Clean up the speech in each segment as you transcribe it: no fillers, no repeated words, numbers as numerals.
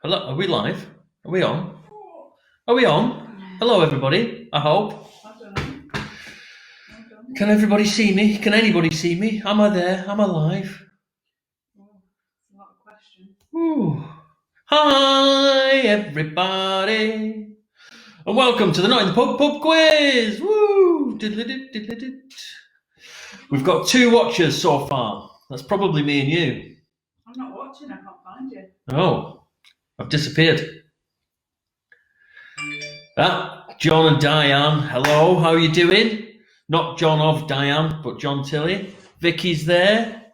Hello, are we live? Are we on? Are we on? Hello, everybody. I hope. Can everybody see me? Can anybody see me? Am I there? Am I live? It's not a question. Ooh. Hi, everybody, and welcome to the Not in the Pub quiz. Woo! We've got 2 watchers so far. That's probably me and you. I'm not watching, I can't find you. Oh, I've disappeared. John and Diane. Hello, how are you doing? Not John of Diane, but John Tilley. Vicky's there.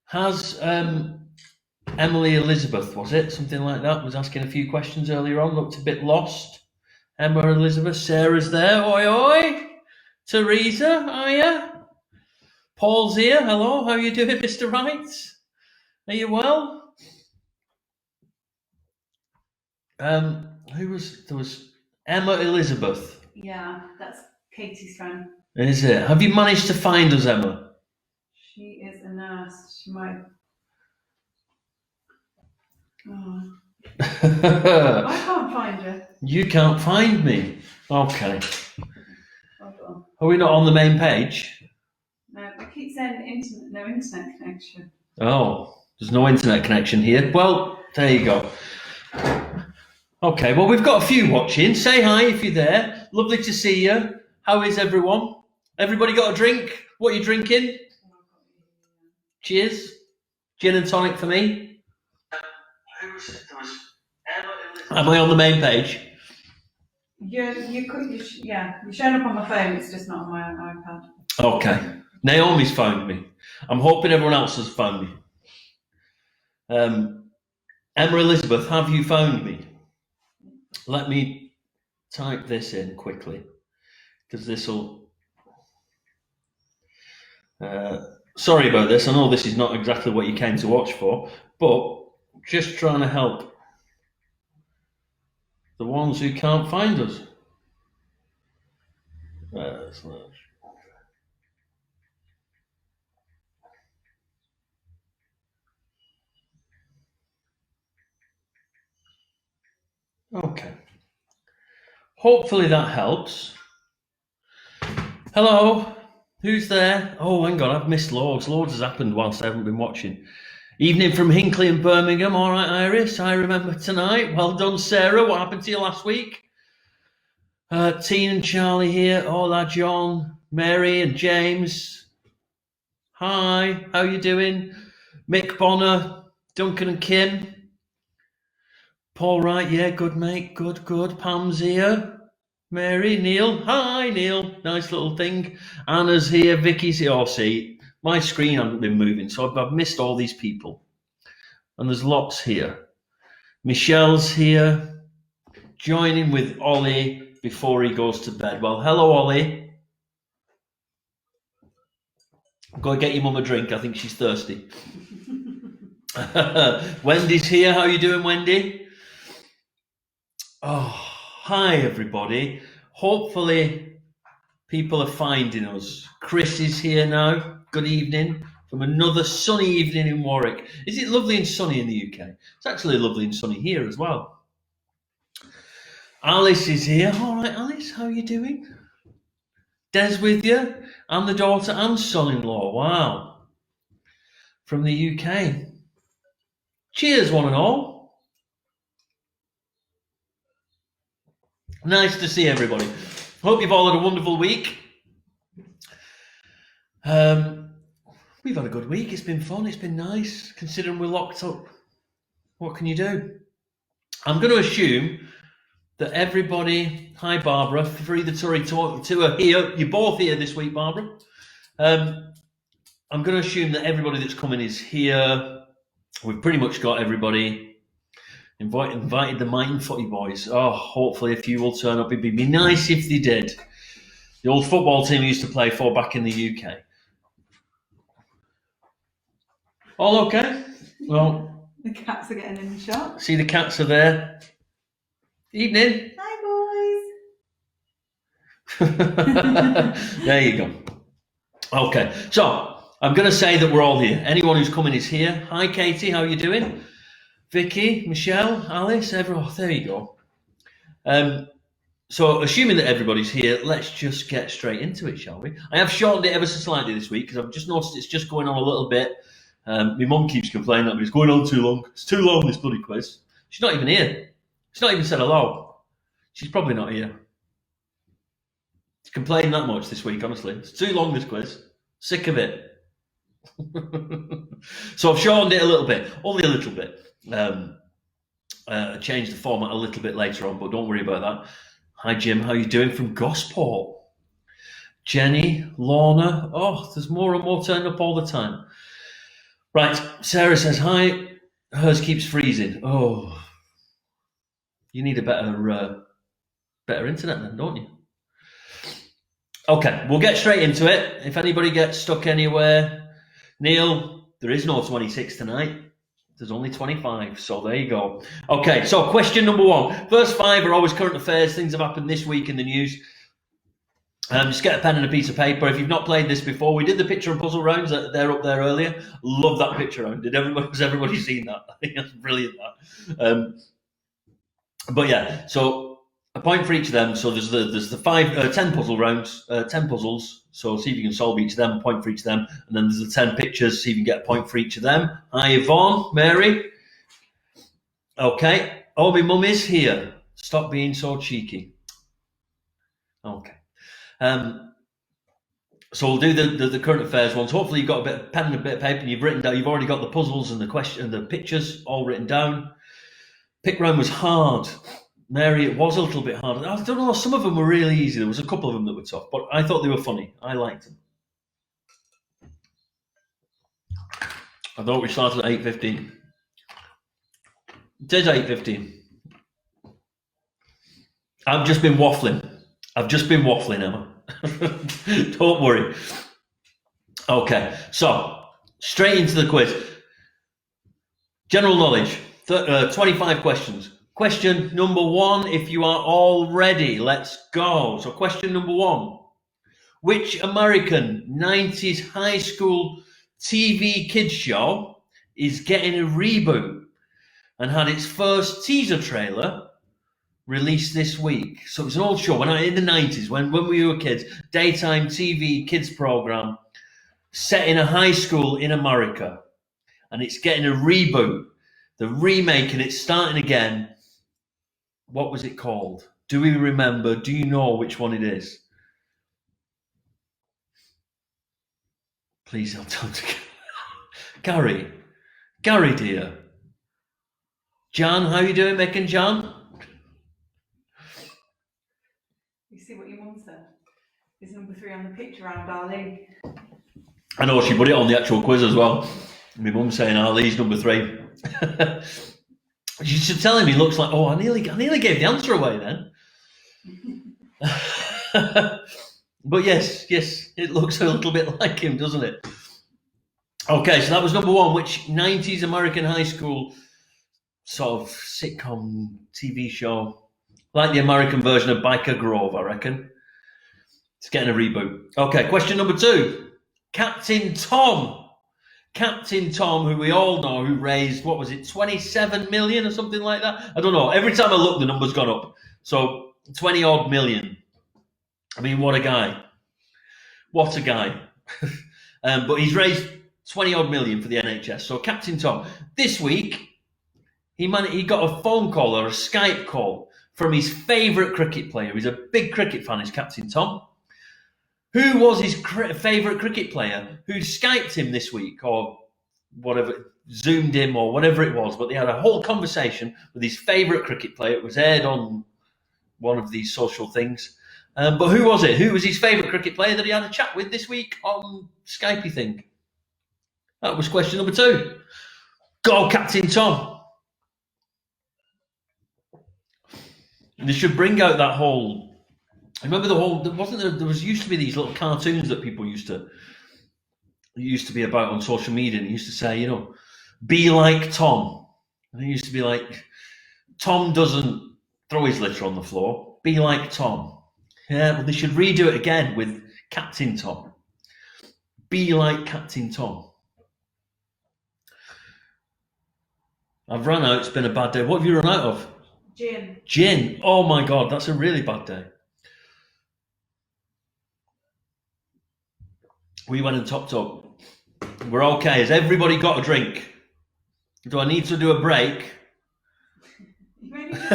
Has Emily Elizabeth, was it? Something like that. Was asking a few questions earlier on. Looked a bit lost. Emma Elizabeth. Sarah's there. Oi, oi. Teresa, are you? Paul's here. Hello, how are you doing, Mr. Wright? Are you well? There was Emma Elizabeth. Yeah, that's Katie's friend. Is it? Have you managed to find us, Emma? She is a nurse. She might. Oh. I can't find you. You can't find me. Okay. Hold on. Are we not on the main page? No, I keep saying no internet connection. Oh, there's no internet connection here. Well, there you go. Okay, well, we've got a few watching. Say hi if you're there. Lovely to see you. How is everyone? Everybody got a drink? What are you drinking? Cheers. Gin and tonic for me. Am I on the main page? You're showing up on my phone, it's just not on my iPad. Okay. Naomi's found me. I'm hoping everyone else has found me. Emma Elizabeth, have you found me? Let me type this in quickly, because this will... sorry about this. I know this is not exactly what you came to watch for, but just trying to help the ones who can't find us. Okay. Hopefully that helps. Hello, who's there? Oh, hang on, I've missed loads. Loads has happened whilst I haven't been watching. Evening from Hinckley and Birmingham. All right, Iris, I remember tonight. Well done, Sarah. What happened to you last week? Teen and Charlie here. Hola, John, Mary and James. Hi, how you doing? Mick Bonner, Duncan and Kim. Paul Wright, yeah, good mate, good. Pam's here. Mary, Neil, hi Neil, nice little thing. Anna's here, Vicky's here. Oh, see, my screen hasn't been moving, so I've missed all these people. And there's lots here. Michelle's here, joining with Ollie before he goes to bed. Well, hello, Ollie. Go get your mum a drink, I think she's thirsty. Wendy's here, how are you doing, Wendy? Oh, hi everybody. Hopefully people are finding us. Chris is here now. Good evening from another sunny evening in Warwick. Is it lovely and sunny in the UK? It's actually lovely and sunny here as well. Alice is here. All right, Alice, how are you doing? Des with you, and the daughter and son-in-law. Wow. From the UK. Cheers, one and all. Nice to see everybody. Hope you've all had a wonderful week. We've had a good week. It's been fun. It's been nice, considering we're locked up. What can you do? I'm going to assume that everybody... Hi, Barbara. Free the Tory Tour here. You're both here this week, Barbara. I'm going to assume that everybody that's coming is here. We've pretty much got everybody... Invited the Mighty Footy boys. Oh, hopefully a few will turn up. It'd be nice if they did. The old football team we used to play for back in the UK. All okay? Well, the cats are getting in the shop. See, the cats are there. Evening. Hi, boys. There you go. Okay, so I'm going to say that we're all here. Anyone who's coming is here. Hi, Katie. How are you doing? Vicky, Michelle, Alice, everyone. There you go. So, assuming that everybody's here, let's just get straight into it, shall we? I have shortened it ever so slightly this week because I've just noticed it's just going on a little bit. My mum keeps complaining that it's going on too long. It's too long, this bloody quiz. She's not even here. She's not even said hello. She's probably not here. She's complaining that much this week, honestly. It's too long, this quiz. Sick of it. So I've shortened it a little bit, only a little bit. Changed the format a little bit later on, but don't worry about that. Hi Jim, how you doing from Gosport? Jenny, Lorna, oh, there's more and more turning up all the time. Right, Sarah says hi. Hers keeps freezing. Oh, you need a better internet then, don't you? Okay, we'll get straight into it. If anybody gets stuck anywhere, Neil, there is no 26 tonight. There's only 25, so there you go. Okay, so question number one. First five are always current affairs. Things have happened this week in the news. Just get a pen and a piece of paper. If you've not played this before, we did the picture and puzzle rounds. They're up there earlier. Love that picture round. Has everybody seen that? I think that's brilliant, that. But yeah, so a point for each of them. So there's the 10 puzzle rounds, 10 puzzles. So see if you can solve each of them, a point for each of them. And then there's the 10 pictures, see if you can get a point for each of them. Hi, Yvonne, Mary. Okay. Oh, my mum is here. Stop being so cheeky. Okay. So we'll do the current affairs ones. Hopefully you've got a bit of pen and a bit of paper and you've written down, you've already got the puzzles and the pictures all written down. Pick round was hard. Mary, it was a little bit hard. I don't know, some of them were really easy. There was a couple of them that were tough, but I thought they were funny. I liked them. I thought we started at 8:15. It is 8:15. I've just been waffling, Emma. Don't worry. Okay, so straight into the quiz. General knowledge, 25 questions. Question number one, if you are all ready, let's go. So question number one, which American 90s high school TV kids show is getting a reboot and had its first teaser trailer released this week? So it was an old show in the 90s, when we were kids, daytime TV kids program set in a high school in America, and it's getting a reboot. They're remaking it, starting again. What was it called? Do we remember? Do you know which one it is? Please don't talk to Gary. Gary, dear. Jan, how you doing, Mick and Jan? You see what your mum said? Is number 3 on the picture round, Ali? I know, she put it on the actual quiz as well. My mum's saying Ali's number 3. She should tell him he looks like, oh, I nearly gave the answer away then. But yes, it looks a little bit like him, doesn't it? Okay, so that was number one. Which 90s American high school sort of sitcom TV show, like the American version of Biker Grove, I reckon. It's getting a reboot. Okay, question number 2. Captain Tom, who we all know, who raised, what was it, 27 million or something like that? I don't know. Every time I look, the number's gone up. So 20 odd million. I mean, what a guy. What a guy. But he's raised 20 odd million for the NHS. So Captain Tom, this week, he got a phone call or a Skype call from his favourite cricket player. He's a big cricket fan, is Captain Tom. Who was his favourite cricket player who Skyped him this week or whatever, Zoomed him or whatever it was, but they had a whole conversation with his favourite cricket player. It was aired on one of these social things. But who was it? Who was his favourite cricket player that he had a chat with this week on Skypey thing? That was question number 2. Go, Captain Tom. And they should bring out that whole... I remember there used to be these little cartoons that people used to be about on social media, and it used to say, you know, be like Tom. And it used to be like, Tom doesn't throw his litter on the floor, be like Tom. Yeah, well, they should redo it again with Captain Tom. Be like Captain Tom. I've run out. It's been a bad day. What have you run out of? Gin. Gin. Oh my God, that's a really bad day. We went and topped up. We're okay. Has everybody got a drink? Do I need to do a break? Maybe just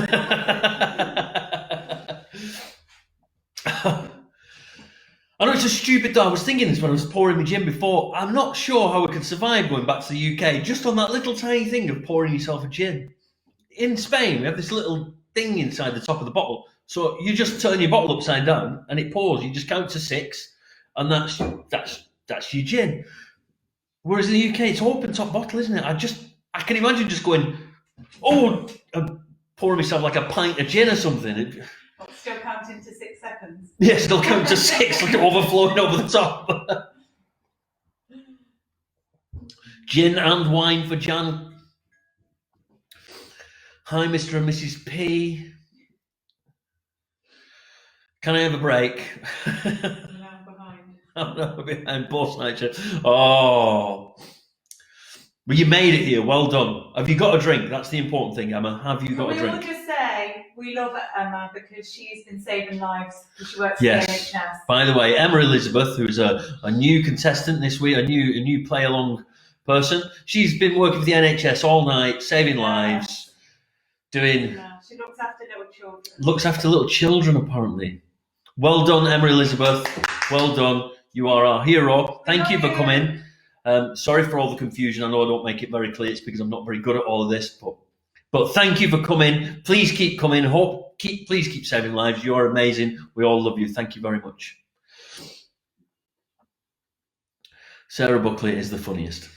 I know it's a stupid thought. I was thinking this when I was pouring my gin before. I'm not sure how we could survive going back to the UK just on that little tiny thing of pouring yourself a gin. In Spain, we have this little thing inside the top of the bottle. So you just turn your bottle upside down and it pours. You just count to 6, and that's your gin. Whereas in the UK, it's open top bottle, isn't it? I can imagine just going, pouring myself like a pint of gin or something. still counting to 6 seconds. Yeah, still count to 6, like overflowing over the top. Gin and wine for Jan. Hi, Mr. and Mrs. P. Can I have a break? Now behind. I'm now behind boss night. Oh. Well, you made it here. Well done. Have you got a drink? That's the important thing, Emma. Have you got a drink? We all just say we love Emma because she's been saving lives because she works Yes. for the NHS. By the way, Emma Elizabeth, who's a new contestant this week, a new play along person, she's been working for the NHS all night, saving lives, doing. Yeah, she looks after little children. Looks after little children, apparently. Well done, Emma Elizabeth. Well done. You are our hero. Thank you for coming. Sorry for all the confusion. I know I don't make it very clear. It's because I'm not very good at all of this, but thank you for coming. Please keep coming. Please keep saving lives. You are amazing. We all love you. Thank you very much. Sarah Buckley is the funniest.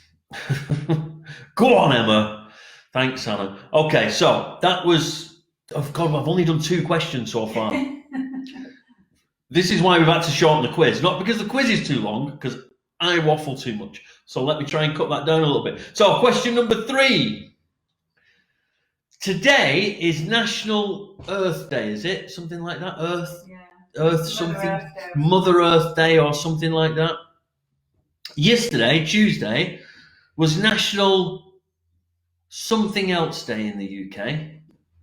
Go on, Emma. Thanks, Anna. Okay, so that was. Oh God, I've only done 2 questions so far. This is why we've had to shorten the quiz. Not because the quiz is too long, because I waffle too much. So let me try and cut that down a little bit. So question number 3. Today is National Earth Day, is it? Something like that? Earth something? Mother Earth Day or something like that. Yesterday, Tuesday, was National something else day in the UK.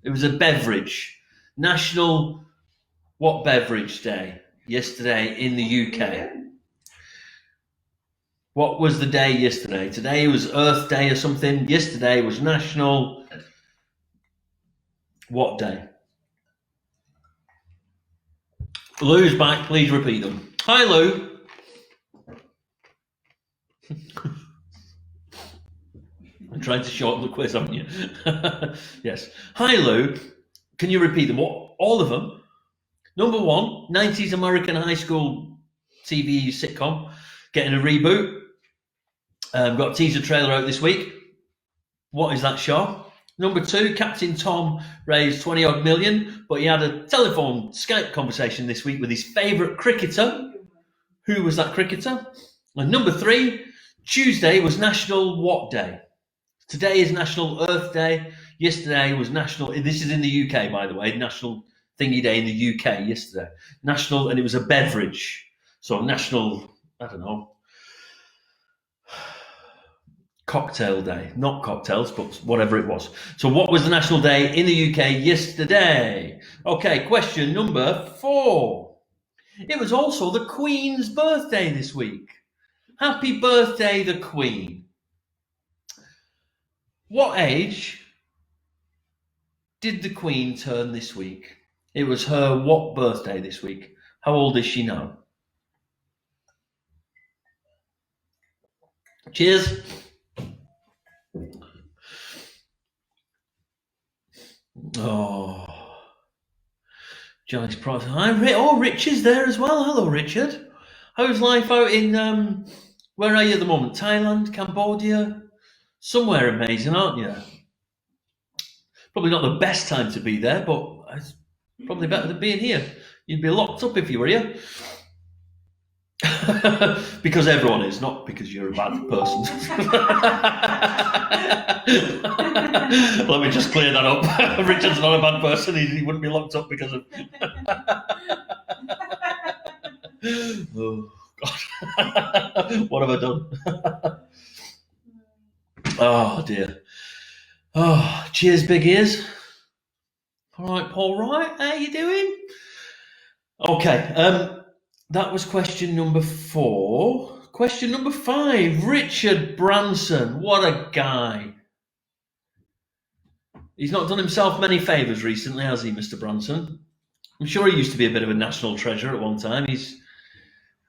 It was a beverage. National what beverage day? Yesterday in the UK. What was the day yesterday? Today was Earth Day or something. Yesterday was National what day? Lou's back. Please repeat them. Hi, Lou. I'm trying to shorten the quiz, haven't you? Yes. Hi, Lou. Can you repeat them? All of them? Number 1, 90s American high school TV sitcom getting a reboot. Got a teaser trailer out this week. What is that show? Number 2, Captain Tom raised 20 odd million, but he had a telephone Skype conversation this week with his favourite cricketer. Who was that cricketer? And number 3, Tuesday was National what day? Today is National Earth Day. Yesterday was National, this is in the UK, by the way, National Thingy Day in the UK yesterday. National, and it was a beverage. So National, I don't know, cocktail day. Not cocktails, but whatever it was. So what was the National Day in the UK yesterday? Okay, question number 4. It was also the Queen's birthday this week. Happy birthday, the Queen. What age did the Queen turn this week? It was her what birthday this week? How old is she now? Cheers. Oh, Johnny's prize. Hi, Richard's there as well. Hello, Richard. How's life out in, where are you at the moment? Thailand, Cambodia? Somewhere amazing, aren't you? Probably not the best time to be there, but it's probably better than being here. You'd be locked up if you were here. Because everyone is, not because you're a bad person. Let me just clear that up. Richard's not a bad person. He wouldn't be locked up because of... Oh, God. What have I done? Oh, dear. Oh, cheers, big ears. All right, Paul Wright, how you doing? Okay, that was question number 4. Question number 5, Richard Branson. What a guy. He's not done himself many favours recently, has he, Mr. Branson? I'm sure he used to be a bit of a national treasure at one time. He's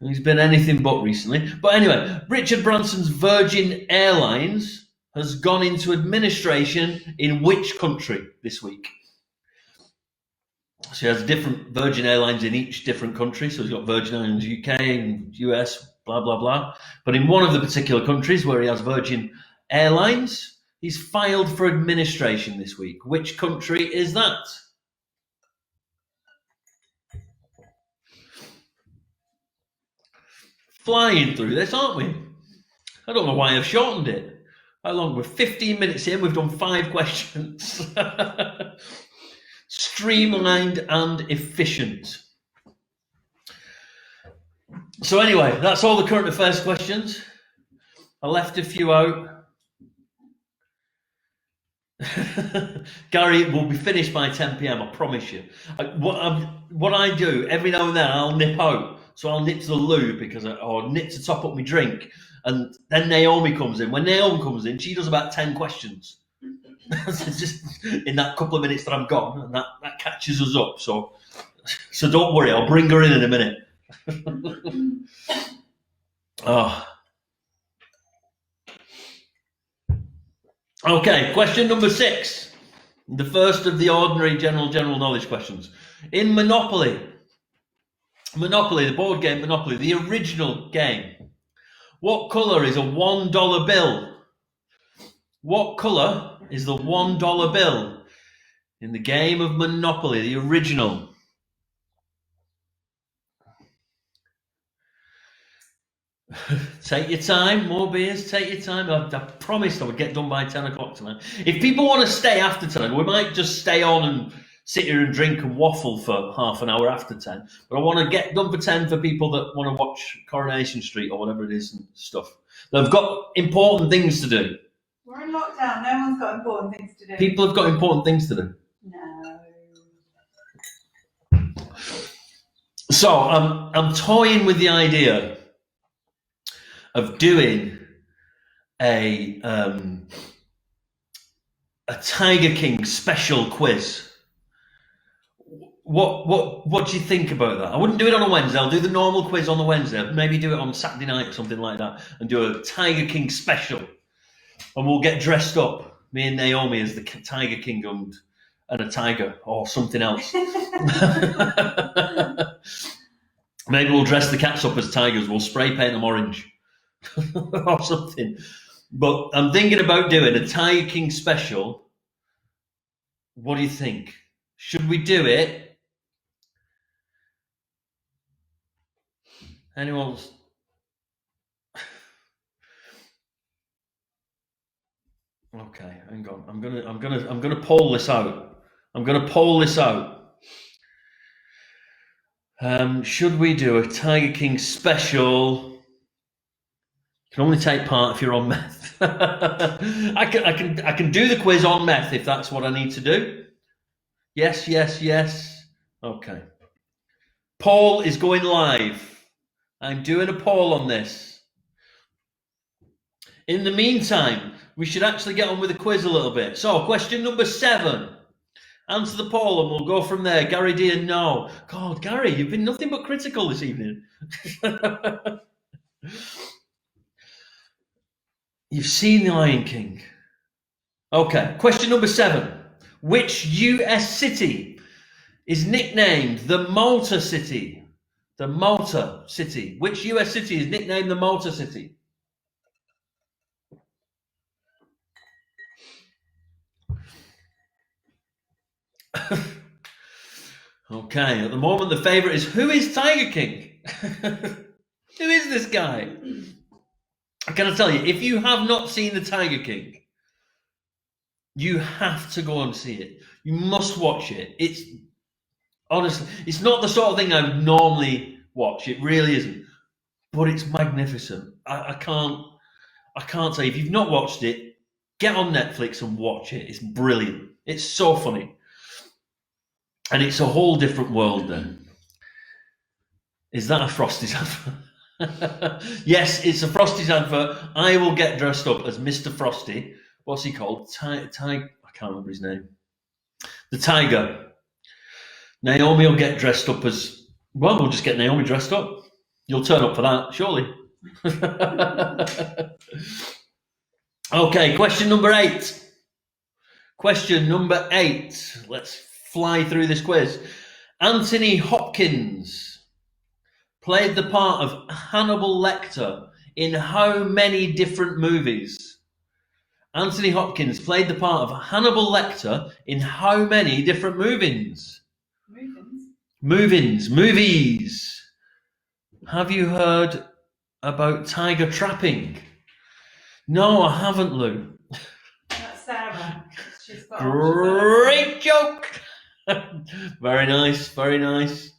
been anything but recently. But anyway, Richard Branson's Virgin Airlines has gone into administration in which country this week? So he has different Virgin Airlines in each different country. So he's got Virgin Airlines UK and US, blah, blah, blah. But in one of the particular countries where he has Virgin Airlines, he's filed for administration this week. Which country is that? Flying through this, aren't we? I don't know why I've shortened it. How long? We're 15 minutes in. We've done 5 questions. Streamlined and efficient. So anyway, that's all the current affairs questions. I left a few out. Gary will be finished by 10 p.m. I promise you. What I do every now and then, I'll nip out. So I'll nip to the loo or nip to top up my drink, and then Naomi comes in. When Naomi comes in, she does about 10 questions. Just in that couple of minutes that I'm gone, and that catches us up. So don't worry, I'll bring her in a minute. Oh. Okay, question number 6. The first of the ordinary general knowledge questions. In Monopoly, the board game Monopoly, the original game, what colour is a $1 bill? What colour is the $1 bill in the game of Monopoly, the original? Take your time, more beers, take your time. I promised I would get done by 10 o'clock tonight. If people want to stay after 10, we might just stay on and sit here and drink and waffle for half an hour after 10. But I want to get done for 10 for people that want to watch Coronation Street or whatever it is and stuff. They've got important things to do. We're in lockdown. No one's got important things to do. People have got important things to do. No. So I'm toying with the idea of doing a Tiger King special quiz. What do you think about that? I wouldn't do it on a Wednesday. I'll do the normal quiz on the Wednesday. Maybe do it on Saturday night or something like that, and do a Tiger King special. And we'll get dressed up, me and Naomi, as the Tiger King and a tiger or something else. Maybe we'll dress the cats up as tigers. We'll spray paint them orange or something. But I'm thinking about doing a Tiger King special. What do you think? Should we do it? Anyone's? Okay, hang on. I'm gonna poll this out. Should we do a Tiger King special? You can only take part if you're on meth. I can do the quiz on meth if that's what I need to do. Yes. Okay. Poll is going live. I'm doing a poll on this. In the meantime, we should actually get on with the quiz a little bit. So, question number 7. Answer the poll and we'll go from there. Gary Dean, no. God, Gary, you've been nothing but critical this evening. You've seen The Lion King. Okay, question number 7. Which US city is nicknamed the Motor City? The Motor City. Which US city is nicknamed the Motor City? Okay, at the moment the favourite is, who is Tiger King? Who is this guy? Can I tell you, if you have not seen the Tiger King, you have to go and see it. You must watch it. It's honestly, it's not the sort of thing I would normally watch. It really isn't. But it's magnificent. I can't say, if you've not watched it, Get on Netflix and watch it. It's brilliant. It's so funny. And it's a whole different world then. Is that a Frosties advert? Yes, it's a Frosties advert. I will get dressed up as Mr. Frosty. What's he called? I can't remember his name. The Tiger. Naomi will get dressed up as... Well, we'll just get Naomi dressed up. You'll turn up for that, surely. Okay, question number 8. Question number 8. Let's fly through this quiz. Anthony Hopkins played the part of Hannibal Lecter in how many different movies? Anthony Hopkins played the part of Hannibal Lecter in how many different movies? Movies. Have you heard about tiger trapping? No, I haven't, Lou. That's Sarah. She's got Great joke. Very nice, very nice.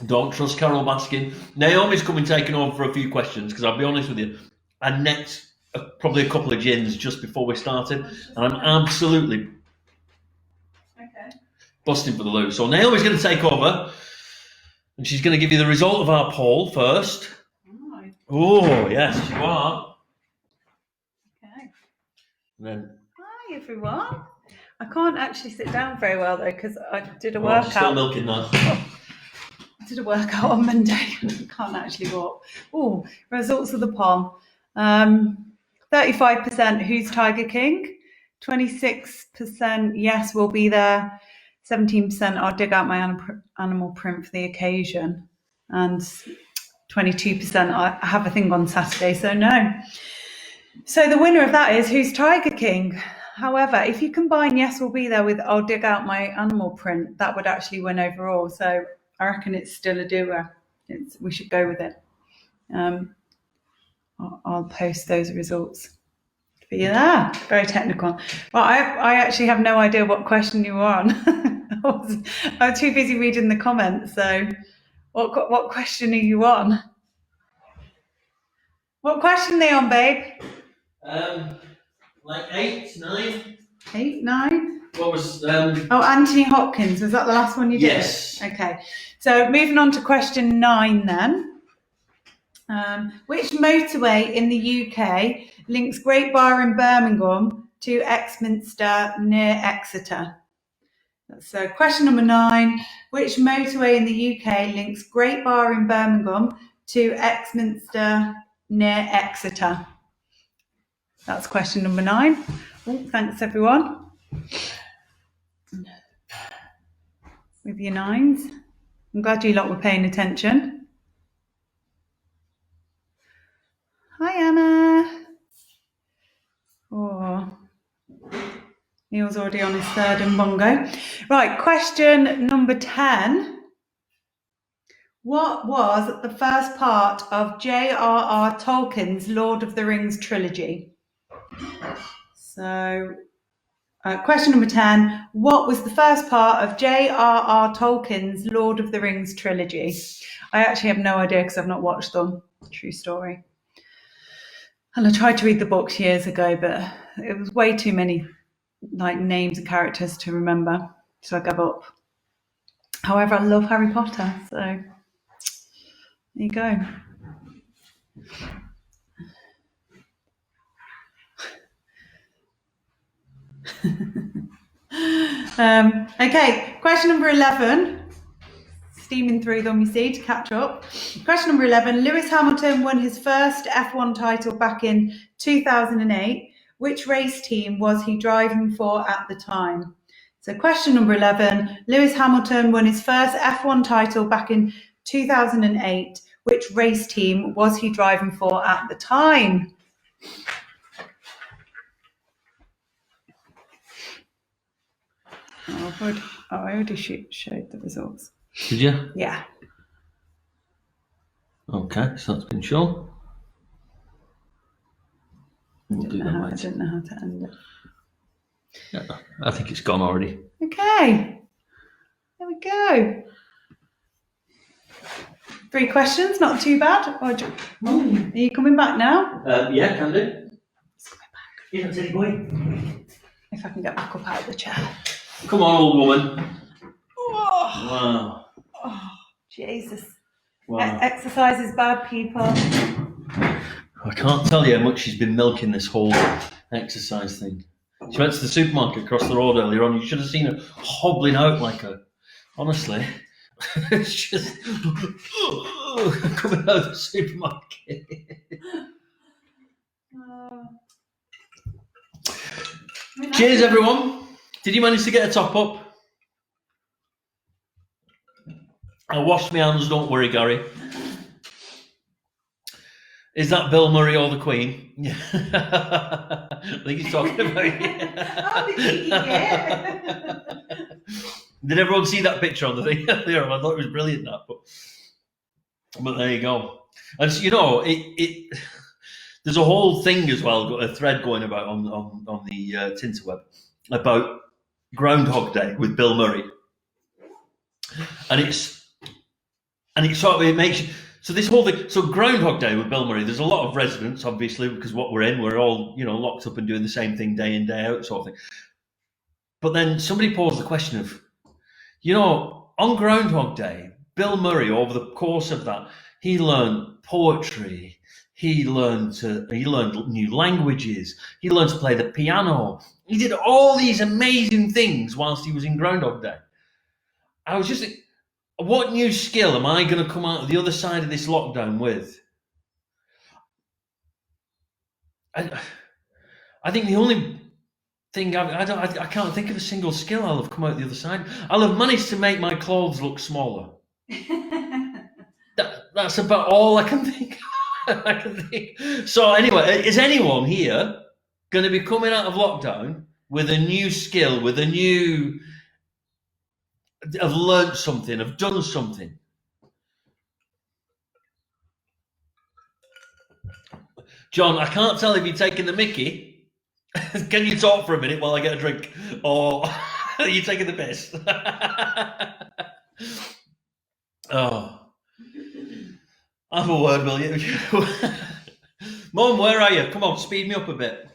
Don't trust Carol Baskin. Naomi's coming taking over for a few questions because I'll be honest with you, I necked probably a couple of gins just before we started, and I'm absolutely busting for the loo. So Naomi's going to take over, and she's going to give you the result of our poll first. Oh, yes, you are. Okay. And then, Hi, everyone. I can't actually sit down very well, though, because I did a she's workout. still milking that. I did a workout on Monday and I can't actually walk. Oh, results of the poll. 35% who's Tiger King, 26% yes, we'll be there, 17% I'll dig out my animal print for the occasion, and 22% I have a thing on Saturday, so no. So the winner of that is Who's Tiger King. However, if you combine yes, we'll be there with I'll dig out my animal print, that would actually win overall. So I reckon it's still a doer. We should go with it. I'll post those results for you there. Very technical. Well, I actually have no idea what question you were on. I was too busy reading the comments. So what question are you on? What question are they on, babe? Like 8, 9. 8, 9? What was... Oh, Anthony Hopkins. Was that the last one you did? Yes. Okay. So moving on to question 9 then. Which motorway in the UK links Great Barr in Birmingham to Exminster near Exeter? So question number 9. Which motorway in the UK links Great Barr in Birmingham to Exminster near Exeter? That's question number 9. Oh, thanks, everyone. With your 9s. I'm glad you lot were paying attention. Hi, Anna. Oh, Neil's already on his 3rd in bongo. Right, question number 10. What was the first part of J.R.R. Tolkien's Lord of the Rings trilogy? So, question number 10. What was the first part of J.R.R. Tolkien's Lord of the Rings trilogy? I actually have no idea because I've not watched them. True story. And I tried to read the books years ago, but it was way too many names and characters to remember, so I gave up. However, I love Harry Potter, so there you go. Okay, question number 11. Steaming through them, you see, to catch up. Question number 11. Lewis Hamilton won his first F1 title back in 2008. Which race team was he driving for at the time? So question number 11. Lewis Hamilton won his first F1 title back in 2008. Which race team was he driving for at the time? I already showed the results. Did you? Yeah. Okay, so that's been shown. We'll do that I later. don't know how to end it. Yeah, I think it's gone already. Okay. There we go. 3 questions, not too bad. Are you coming back now? Yeah, can do. Yeah, take it away. If I can get back up out of the chair. Come on, old woman. Oh, Wow. oh Jesus. Wow. Exercise is bad, people. I can't tell you how much she's been milking this whole exercise thing. She went to the supermarket across the road earlier on. You should have seen her hobbling out like a... Honestly. It's just... coming out of the supermarket. Cheers, everyone. Did you manage to get a top up? I washed my hands, don't worry, Gary. Is that Bill Murray or the Queen? Yeah. I think he's talking about you. Did everyone see that picture on the thing earlier? I thought it was brilliant, that. But there you go. And so, you know, there's a whole thing as well, a thread going about on the Tinterweb about Groundhog Day with Bill Murray, and it sort of, it makes you, so this whole thing. So Groundhog Day with Bill Murray, there's a lot of resonance, obviously, because what we're all, you know, locked up and doing the same thing day in, day out, sort of thing. But then somebody posed the question of, you know, on Groundhog Day, Bill Murray, over the course of that, he learned poetry. He learned new languages. He learned to play the piano. He did all these amazing things whilst he was in Groundhog Day. I was just thinking, what new skill am I going to come out of the other side of this lockdown with? I think the only thing I can't think of a single skill I'll have come out the other side. I'll have managed to make my clothes look smaller. That's about all I can think. So anyway, is anyone here going to be coming out of lockdown with a new skill, with a new... I've learned something, I've done something? John, I can't tell if you're taking the mickey. Can you talk for a minute while I get a drink? Or are you taking the piss? Oh. Have a word, will you? Mum, where are you? Come on, speed me up a bit.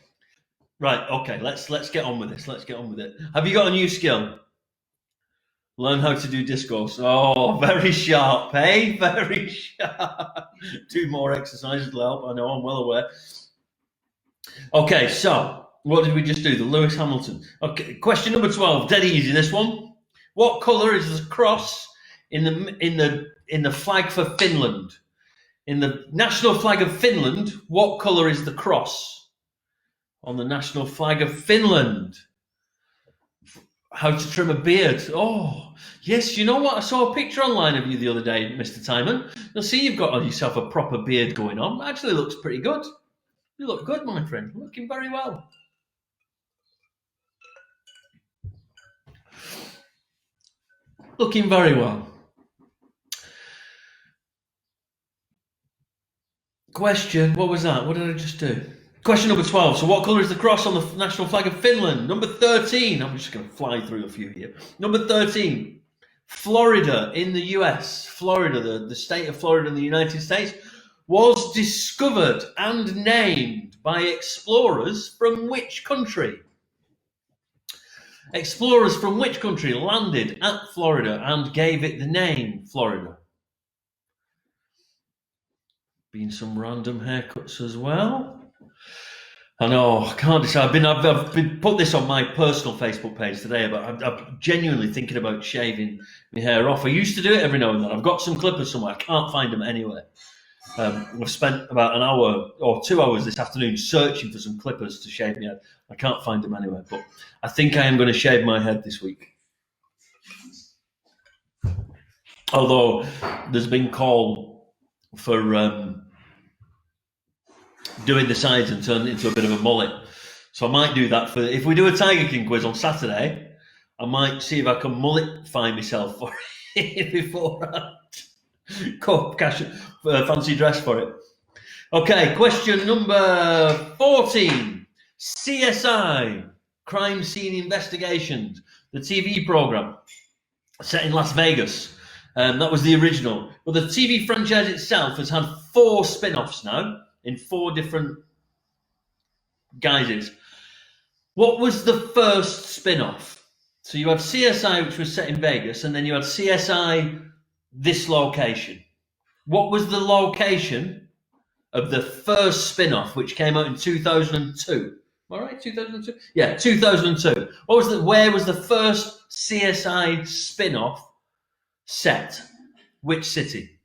Right, okay, let's get on with this. Let's get on with it. Have you got a new skill? Learn how to do discourse. Oh, very sharp, eh? Very sharp. 2 more exercises will help. I know, I'm well aware. Okay, so what did we just do? The Lewis Hamilton. Okay, question number 12. Dead easy, this one. What colour is the cross in the flag for Finland? In the national flag of Finland, what colour is the cross on the national flag of Finland? How to trim a beard. Oh, yes, you know what? I saw a picture online of you the other day, Mr. Timon. You'll see you've got yourself a proper beard going on. Actually looks pretty good. You look good, my friend. Looking very well. Looking very well. Question, what was that? What did I just do? Question number 12. So what colour is the cross on the national flag of Finland? Number 13. I'm just going to fly through a few here. Number 13. Florida in the US. Florida, the state of Florida in the United States, was discovered and named by explorers from which country? Explorers from which country landed at Florida and gave it the name Florida? Been some random haircuts as well. I know, I can't decide. I've been put this on my personal Facebook page today, but I'm genuinely thinking about shaving my hair off. I used to do it every now and then. I've got some clippers somewhere. I can't find them anywhere. I've spent about an hour or 2 hours this afternoon searching for some clippers to shave my head. I can't find them anywhere, but I think I am going to shave my head this week. Although there's been call for doing the sides and turning it into a bit of a mullet. So I might do that if we do a Tiger King quiz on Saturday, I might see if I can mullet find myself for it beforehand. Cash fancy dress for it. Okay, question number 14. CSI, Crime Scene Investigations, the TV program set in Las Vegas. That was the original. But the TV franchise itself has had 4 spin-offs now in 4 different guises. What was the first spin-off? So you had CSI, which was set in Vegas, and then you had CSI this location. What was the location of the first spin-off, which came out in 2002? All right, 2002? Yeah, 2002. Where was the first CSI spin-off set? Which city?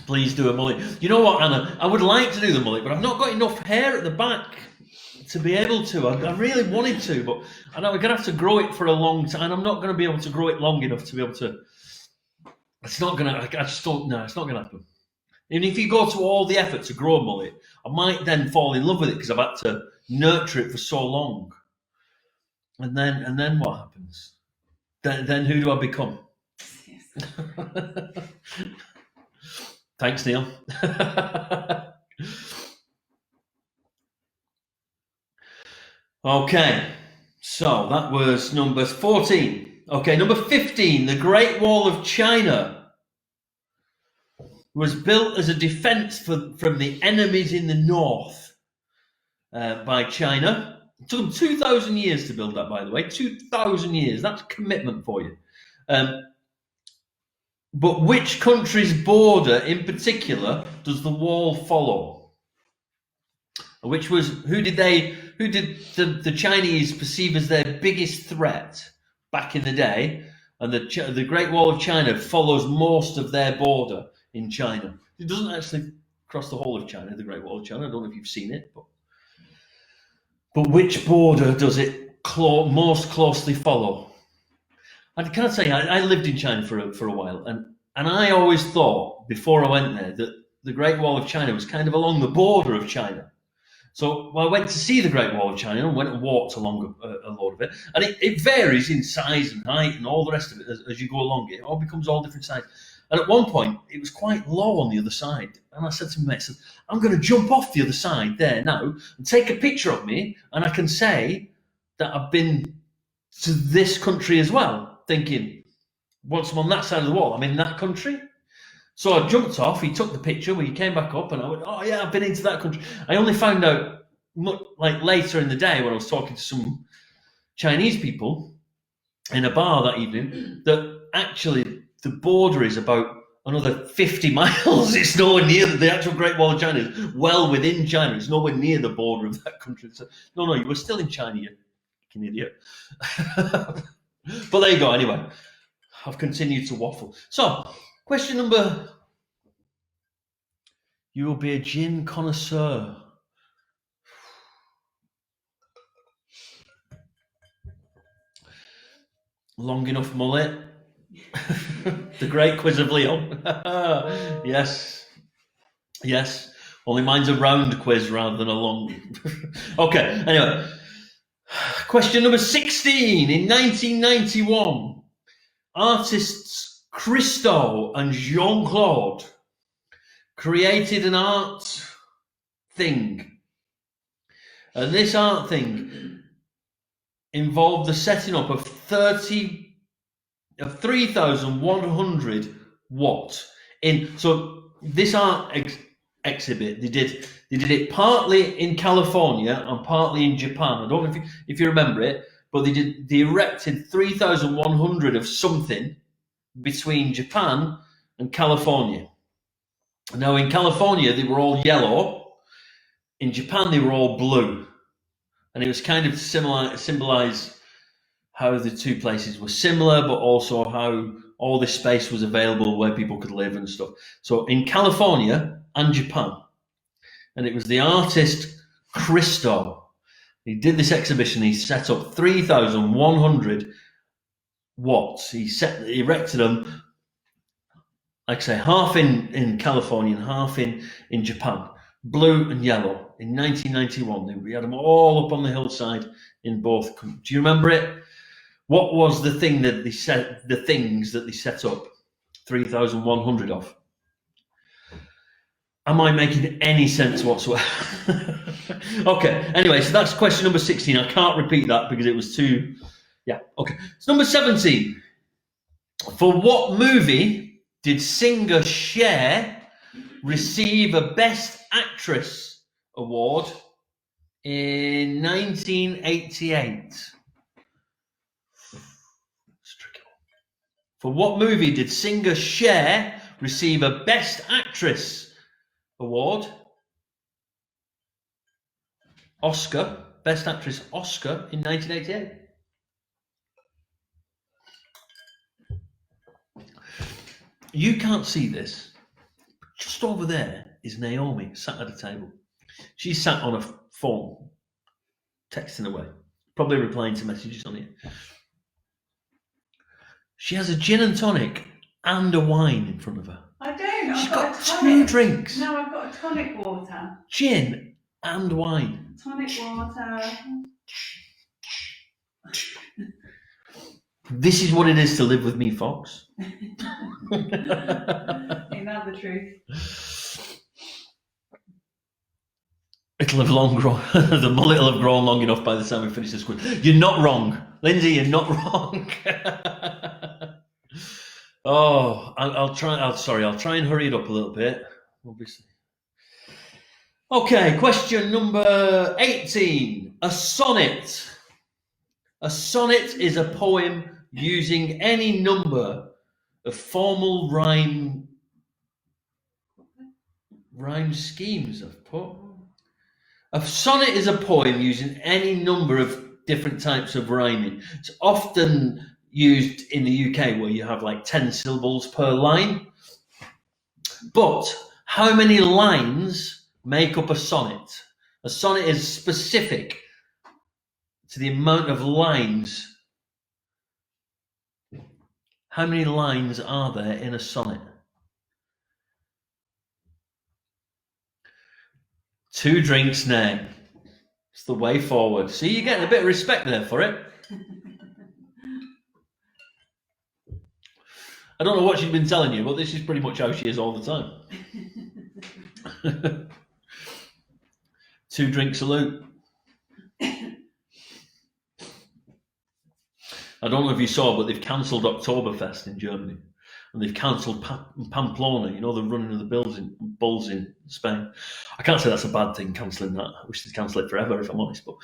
Please do a mullet. You know what, Anna? I would like to do the mullet, but I've not got enough hair at the back to be able to. I really wanted to, but I know we're going to have to grow it for a long time. I'm not going to be able to grow it long enough to be able to. It's not going to. I just don't. No, it's not going to happen. And if you go to all the effort to grow a mullet, I might then fall in love with it because I've had to nurture it for so long. And then what happens? Then who do I become? Yes. Thanks, Neil. Okay, so that was number 14. Okay, number 15, the Great Wall of China was built as a defense from the enemies in the north by China. It took them 2,000 years to build that, by the way. 2,000 years. That's commitment for you. But which country's border in particular does the wall follow? Who did the Chinese perceive as their biggest threat back in the day? And the Great Wall of China follows most of their border in China. It doesn't actually cross the whole of China, the Great Wall of China. I don't know if you've seen it, but which border does it most closely follow? And can I say, I lived in China for a while, and I always thought before I went there that the Great Wall of China was kind of along the border of China. So I went to see the Great Wall of China and went and walked along a lot of it, and it varies in size and height and all the rest of it as you go along. It all becomes all different sizes. And at one point, it was quite low on the other side. And I said to my mate, I'm going to jump off the other side there now and take a picture of me, and I can say that I've been to this country as well, thinking, once I'm on that side of the wall, I'm in that country. So I jumped off, he took the picture, he came back up, and I went, oh yeah, I've been into that country. I only found out later in the day when I was talking to some Chinese people in a bar that evening that actually the border is about another 50 miles. It's nowhere near the actual Great Wall of China. Is well within China. It's nowhere near the border of that country. So, no, you were still in China, you fucking idiot. But there you go. Anyway, I've continued to waffle. So, question number... You will be a gin connoisseur. Long enough mullet. The Great Quiz of Leo. Yes. Only mine's a round quiz rather than a long. Okay, anyway. Question number 16. In 1991, artists Christo and Jean-Claude created an art thing. And this art thing involved the setting up of 3,100 watts. So this art exhibit, they did it partly in California and partly in Japan. I don't know if you remember it, but they erected 3,100 of something between Japan and California. Now in California they were all yellow, in Japan they were all blue, and it was kind of to symbolize how the two places were similar, but also how all this space was available where people could live and stuff. So in California and Japan, and it was the artist Christo. He did this exhibition. He set up 3,100 watts. He erected them, like I say, half in California and half in Japan, blue and yellow. In 1991, we had them all up on the hillside in both. Do you remember it? What was the thing that they set? The things that they set up 3,100 of. Am I making any sense whatsoever? Okay, anyway, so that's question number 16. I can't repeat that because it was too... Yeah, okay. It's number 17. For what movie did singer Cher receive a Best Actress award in 1988? It's tricky. For what movie did singer Cher receive a Best Actress award? Oscar, Best Actress Oscar in 1988. You can't see this. Just over there is Naomi sat at a table. She's sat on a phone, texting away, probably replying to messages on it. She has a gin and tonic and a wine in front of her. I don't. She's I've got got a two tonic. drinks. No, I've got a tonic water. Gin and wine. Tonic water. This is what it is to live with me, Fox. Ain't that the truth? It'll have long grown. The mullet will have grown long enough by the time we finish this quiz. You're not wrong, Lindsay. You're not wrong. Oh, I'll try. I'll try and hurry it up a little bit. Obviously. Okay, question number 18. A sonnet. A sonnet is a poem using any number of formal rhyme schemes, I've put. A sonnet is a poem using any number of different types of rhyming. It's often used in the UK where you have like 10 syllables per line. But how many lines make up a sonnet? A sonnet is specific to the amount of lines. How many lines are there in a sonnet? 2 drinks now. It's the way forward. See, you're getting a bit of respect there for it. I don't know what she's been telling you, but this is pretty much how she is all the time. 2 drinks salute. I don't know if you saw, but they've cancelled Oktoberfest in Germany. And they've cancelled Pamplona, you know, the running of the bulls in Spain. I can't say that's a bad thing, cancelling that. I wish they'd cancel it forever, if I'm honest. But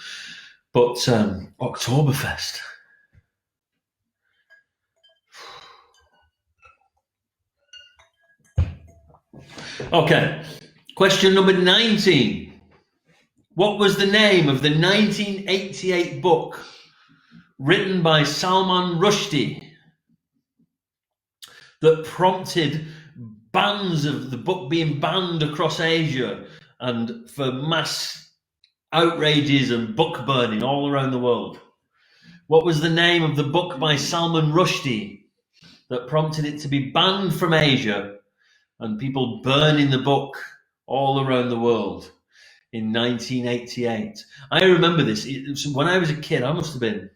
Oktoberfest. Okay, question number 19. What was the name of the 1988 book written by Salman Rushdie that prompted bans of the book being banned across Asia and for mass outrages and book burning all around the world? What was the name of the book by Salman Rushdie that prompted it to be banned from Asia and people burning the book all around the world in 1988? I remember this. When I was a kid, I must have been,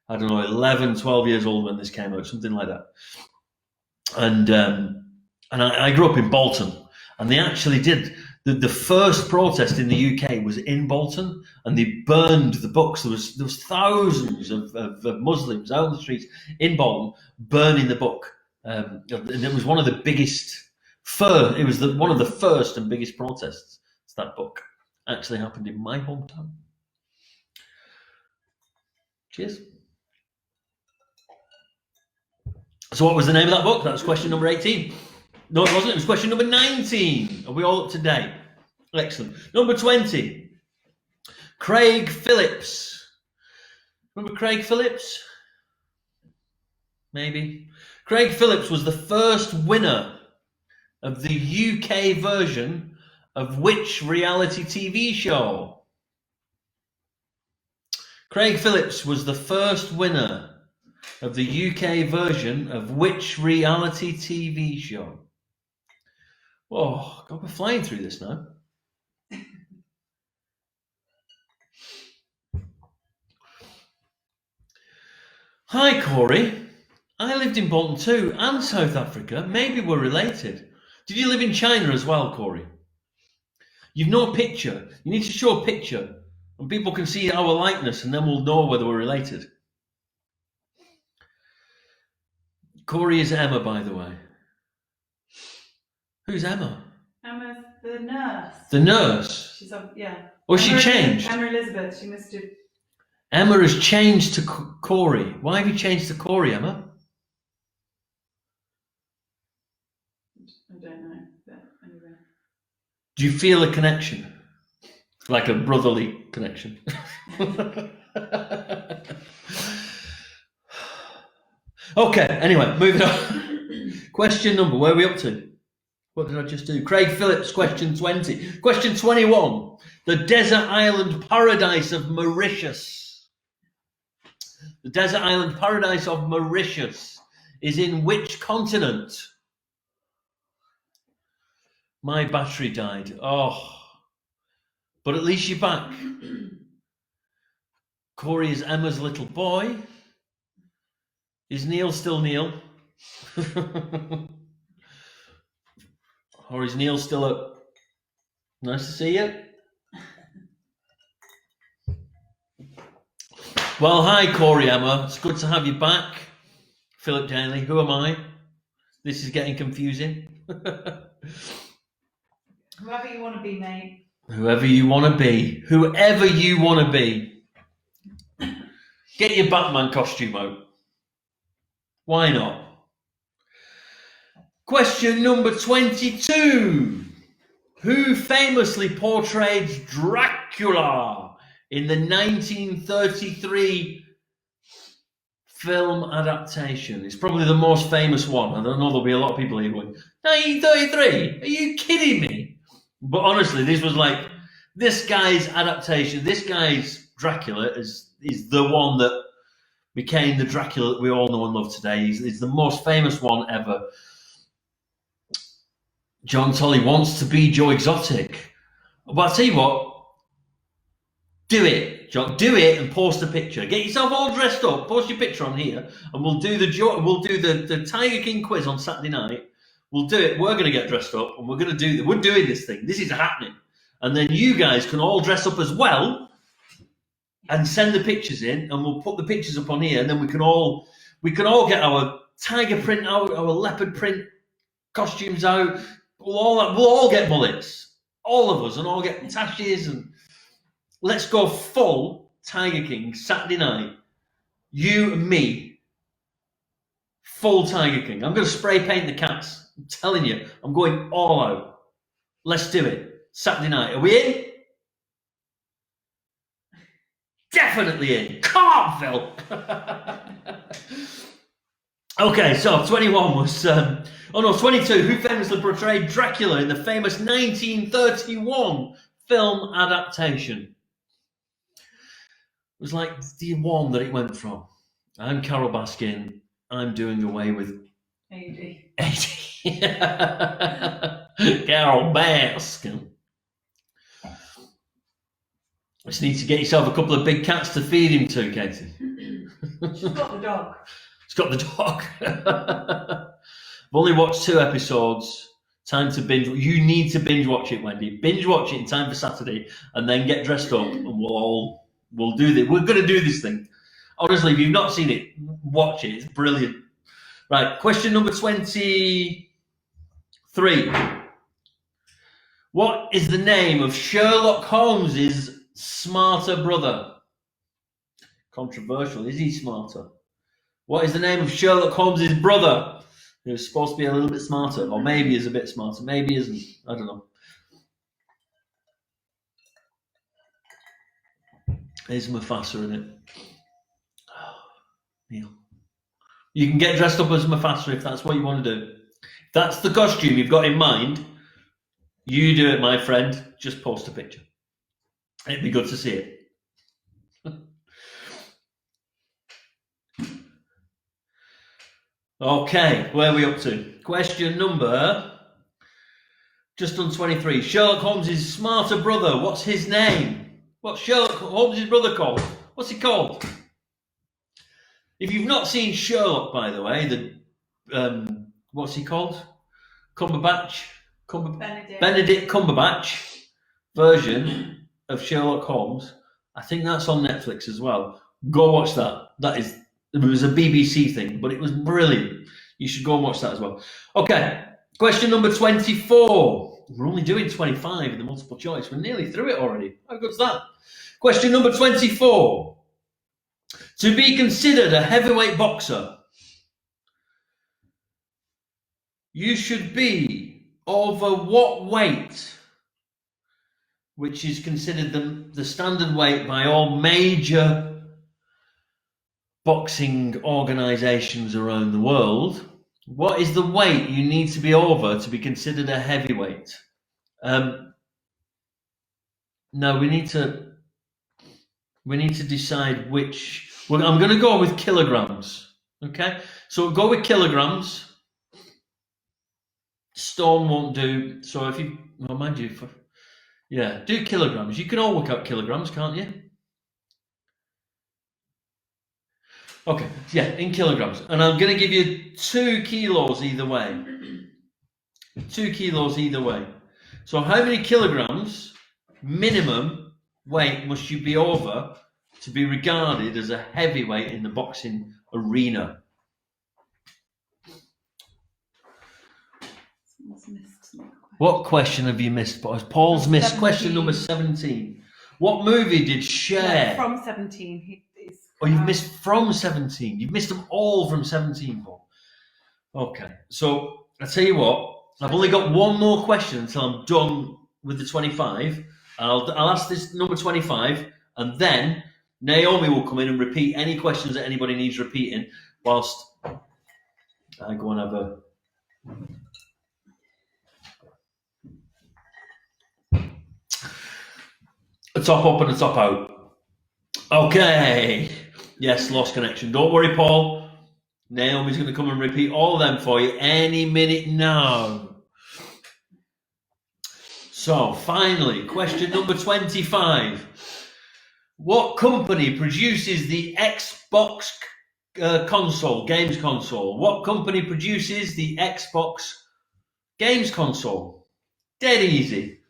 I don't know, 11, 12 years old when this came out, something like that. And I grew up in Bolton, and they actually did the first protest in the UK was in Bolton, and they burned the books. There was thousands of Muslims out on the streets in Bolton burning the book, and it was one of the biggest. It was one of the first and biggest protests. That book actually happened in my hometown. Cheers. So what was the name of that book? That was question number 18. No, it wasn't. It was question number 19. Are we all up to date? Excellent. Number 20. Craig Phillips. Remember Craig Phillips? Maybe. Craig Phillips was the first winner of the UK version of which reality TV show? Craig Phillips was the first winner of the UK version of which reality TV show? Oh, God, we're flying through this now. Hi, Corey. I lived in Bolton too, and South Africa. Maybe we're related. Did you live in China as well, Corey? You've no picture. You need to show a picture, and people can see our likeness, and then we'll know whether we're related. Corey is Emma, by the way. Who's Emma? Emma's the nurse. The nurse? She's yeah. Or she changed? Emma Elizabeth, she must have... Emma has changed to Corey. Why have you changed to Corey, Emma? I don't know, but anyway. Do you feel a connection? Like a brotherly connection? Okay, anyway, moving on. Question number, where are we up to? What did I just do? Craig Phillips, question 20. Question 21. The desert island paradise of Mauritius. The desert island paradise of Mauritius is in which continent? My battery died. Oh. But at least you're back. Corey is Emma's little boy. Is Neil still Neil? Or is Neil still up? Nice to see you. Well, hi, Corey, Emma. It's good to have you back. Philip Daly, who am I? This is getting confusing. Whoever you want to be, mate. Whoever you want to be. Whoever you want to be. Get your Batman costume out. Why not? Question number 22. Who famously portrayed Dracula in the 1933 film adaptation? It's probably the most famous one. I don't know, there'll be a lot of people here going, 1933? Are you kidding me? But honestly, this was like, this guy's adaptation, this guy's Dracula is the one that became the Dracula that we all know and love today. He's the most famous one ever. John Tolley wants to be Joe Exotic. But I'll tell you what, do it, John. Do it and post a picture. Get yourself all dressed up, post your picture on here, and we'll do the Tiger King quiz on Saturday night. We'll do it. We're going to get dressed up, and we're doing this thing. This is happening. And then you guys can all dress up as well and send the pictures in, and we'll put the pictures up on here, and then we can all get our tiger print out, our leopard print costumes out. We'll all get mullets, all of us, and all get tashes, and let's go full Tiger King Saturday night. You and me, full Tiger King. I'm going to spray paint the cats. I'm telling you, I'm going all out. Let's do it Saturday night. Are we in? Definitely in. Come on, Phil. Okay, so 21 was, 22. Who famously portrayed Dracula in the famous 1931 film adaptation? It was like the one that it went from. I'm Carol Baskin. I'm doing away with AD. Carol Baskin. Just need to get yourself a couple of big cats to feed him to, Katie. She's got the dog. It's got the dog. I've only watched 2 episodes. Time to binge. You need to binge watch it, Wendy. Binge watch it in time for Saturday, and then get dressed up, and we'll do this. We're going to do this thing. Honestly, if you've not seen it, watch it. It's brilliant. Right, question number 23. What is the name of Sherlock Holmes's smarter brother? Controversial. Is he smarter? What is the name of Sherlock Holmes's brother, who's supposed to be a little bit smarter, or maybe is a bit smarter, maybe isn't? I don't know. There's Mufasa in it. Oh, Neil. You can get dressed up as Mufasa if that's what you want to do. If that's the costume you've got in mind, you do it, my friend. Just post a picture. It'd be good to see it. Okay, where are we up to? Question number, just on 23. Sherlock Holmes' smarter brother, what's his name? What's Sherlock Holmes' brother called? What's he called? If you've not seen Sherlock, by the way, what's he called? Cumberbatch? Benedict. Cumberbatch version of Sherlock Holmes. I think that's on Netflix as well. Go watch that. It was a BBC thing, but it was brilliant. You should go and watch that as well. Okay, question number 24. We're only doing 25 in the multiple choice. We're nearly through it already. How good's that? Question number 24. To be considered a heavyweight boxer, you should be over what weight, which is considered the standard weight by all major boxing organizations around the world. What is the weight you need to be over to be considered a heavyweight? No, we need to decide which. Well, I'm going to go with kilograms. Okay, so go with kilograms. Stone won't do. So if you, well, mind you, do kilograms. You can all work out kilograms, can't you? Okay, yeah, in kilograms. And I'm going to give you 2 kilos either way. 2 kilos either way. So how many kilograms minimum weight must you be over to be regarded as a heavyweight in the boxing arena? What question have you missed, boys? Paul's missed 17. Question number 17. What movie did Cher? No, from 17. Oh, you've missed from 17. You've missed them all from 17, Paul. Okay, so I'll tell you what. I've only got one more question until I'm done with the 25. I'll ask this number 25, and then Naomi will come in and repeat any questions that anybody needs repeating whilst I go and have a top up and a top out. Okay. Yes, lost connection. Don't worry, Paul. Naomi's going to come and repeat all of them for you any minute now. So, finally, question number 25. What company produces the Xbox games console? What company produces the Xbox games console? Dead easy.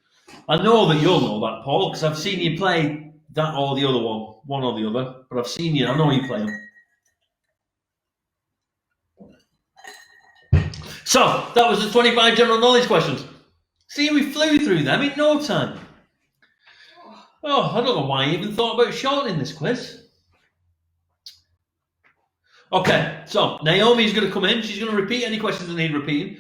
I know that you'll know that, Paul, because I've seen you play that or the other one or the other, but I've seen you, I know you play them. So, that was the 25 general knowledge questions. See, we flew through them in no time. Oh, I don't know why I even thought about shortening this quiz. Okay, so Naomi's going to come in. She's going to repeat any questions that need repeating.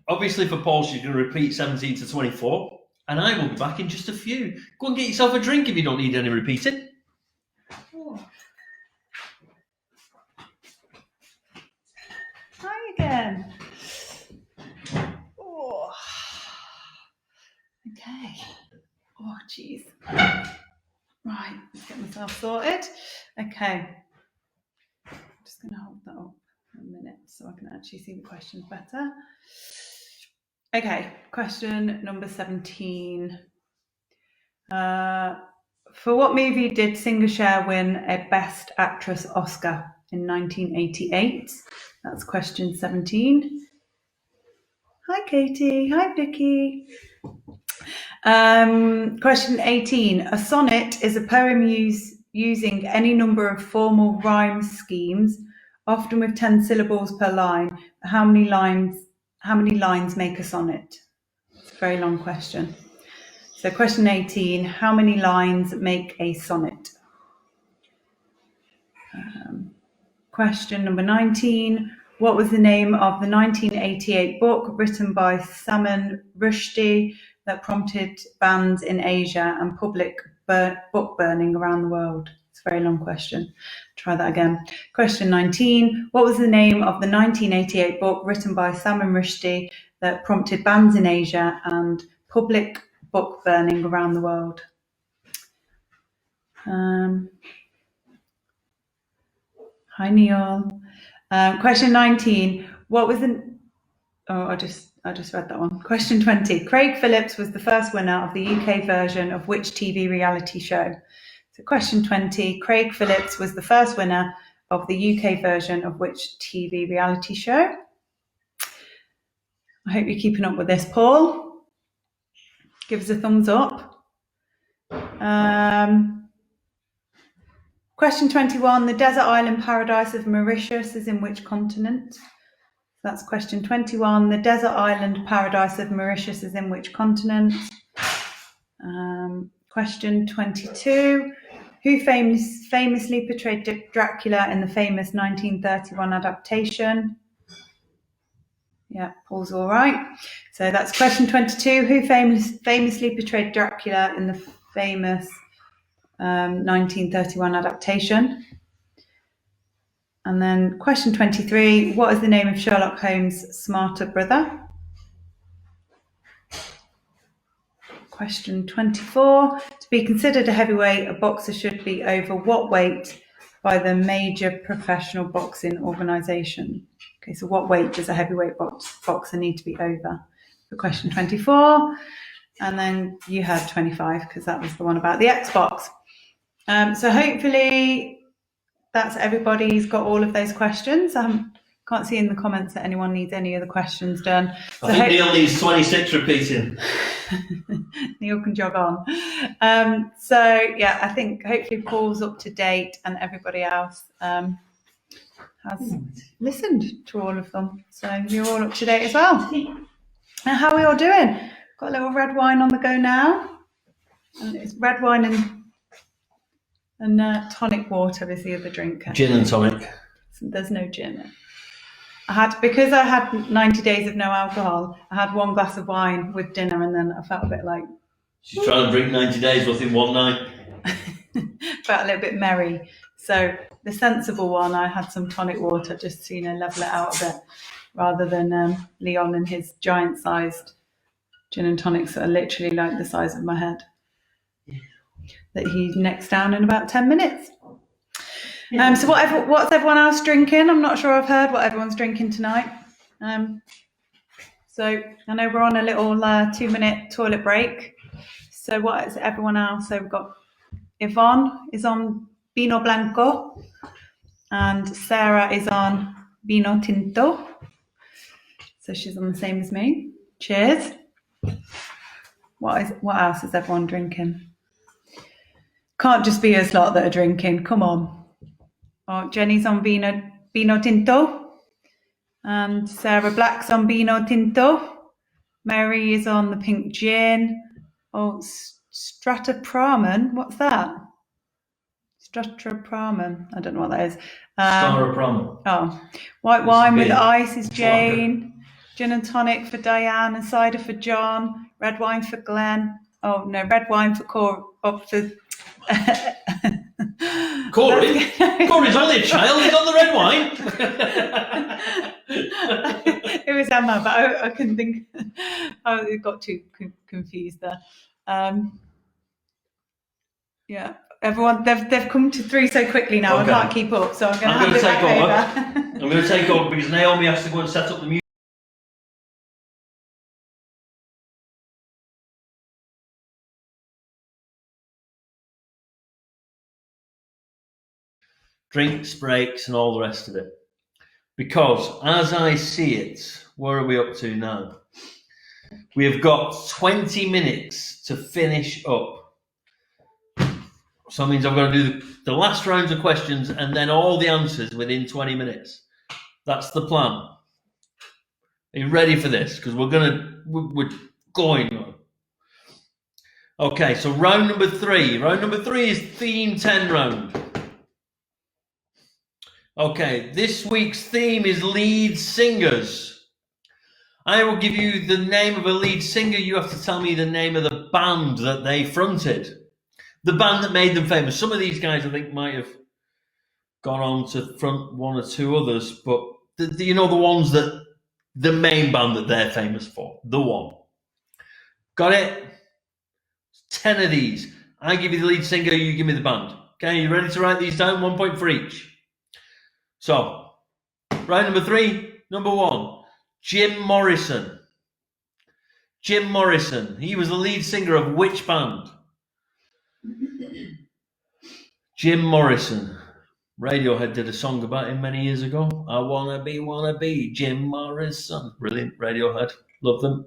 Obviously, for Paul, she's going to repeat 17 to 24. And I will be back in just a few. Go and get yourself a drink if you don't need any repeating. Oh. Hi again. Oh. Okay. Oh, jeez. Right, let's get myself sorted. Okay. I'm just going to hold that up for a minute so I can actually see the questions better. Okay, question number 17. For what movie did Singer Cher win a Best Actress Oscar in 1988? That's question 17. Hi, Katie. Hi, Vicky. Question 18. A sonnet is a poem using any number of formal rhyme schemes, often with 10 syllables per line. How many lines make a sonnet? It's a very long question. So question 18, how many lines make a sonnet? Question number 19, what was the name of the 1988 book written by Salman Rushdie that prompted bans in Asia and public book burning around the world? It's a very long question. Try that again. Question 19. What was the name of the 1988 book written by Salman Rushdie that prompted bans in Asia and public book burning around the world? Hi, Neil. Question 19. What was the... Oh, I just read that one. Question 20. Craig Phillips was the first winner of the UK version of which TV reality show? So question 20, Craig Phillips was the first winner of the UK version of which TV reality show? I hope you're keeping up with this. Paul, give us a thumbs up. Question 21. The desert island paradise of Mauritius is in which continent? That's question 21. The desert island paradise of Mauritius is in which continent? Question 22. Who famously portrayed Dracula in the famous 1931 adaptation? Yeah, Paul's all right. So that's question 22. Who famously portrayed Dracula in the famous 1931 adaptation? And then question 23. What is the name of Sherlock Holmes' smarter brother? Question 24. To be considered a heavyweight, a boxer should be over what weight by the major professional boxing organisation? Okay, so what weight does a heavyweight boxer need to be over? For question 24. And then you had 25 because that was the one about the Xbox. So hopefully that's everybody's got all of those questions. Can't see in the comments that anyone needs any of the questions done. So I think Neil needs 26 repeating. Neil can jog on. So yeah, I think hopefully Paul's up to date and everybody else has listened to all of them. So you're all up to date as well. And how are we all doing? Got a little red wine on the go now. And it's red wine and tonic water is the other drink. Gin and tonic. There's no gin. Because I had 90 days of no alcohol, I had one glass of wine with dinner and then I felt a bit like... She's trying to drink 90 days worth in one night. Felt a little bit merry. So the sensible one, I had some tonic water just to, level it out a bit, rather than Leon and his giant-sized gin and tonics that are literally like the size of my head. That he necks down in about 10 minutes. So what's everyone else drinking? I'm not sure I've heard what everyone's drinking tonight. So I know we're on a little 2-minute toilet break. So what is everyone else? So we've got Yvonne is on Vino Blanco and Sarah is on Vino Tinto. So she's on the same as me. Cheers. What else is everyone drinking? Can't just be us lot that are drinking. Come on. Oh, Jenny's on Vino Tinto. And Sarah Black's on Vino Tinto. Mary is on the pink gin. Oh, Strata Pramen. What's that? Strata Pramen. I don't know what that is. Strata Pramen. Oh, white wine with ice is Jane. Gin and tonic for Diane and cider for John. Red wine for Glenn. Oh, no, red wine for Corey. Corey's only a child. He's on the red wine. It was Emma, but I couldn't think. I got too confused there. Yeah, everyone, they've come to 3 so quickly now. Okay. I can't keep up, so I'm going to hand it back over. I'm going to take over because Naomi has to go and set up the music. Drinks, breaks, and all the rest of it. Because as I see it, where are we up to now? We have got 20 minutes to finish up. So that means I've got to do the last rounds of questions and then all the answers within 20 minutes. That's the plan. Are you ready for this? Because we're going on. Okay, so round number 3. Round number 3 is theme 10 round. Okay, this week's theme is lead singers. I will give you the name of a lead singer. You have to tell me the name of the band that they fronted. The band that made them famous. Some of these guys I think might have gone on to front 1 or 2 others, but the ones that the main band that they're famous for. The one. Got it? 10 of these. I give you the lead singer, you give me the band. Okay, you ready to write these down? 1 point for each. So, round number 3, number 1, Jim Morrison. Jim Morrison. He was the lead singer of which band? Jim Morrison. Radiohead did a song about him many years ago. I wanna be Jim Morrison. Brilliant, Radiohead. Love them.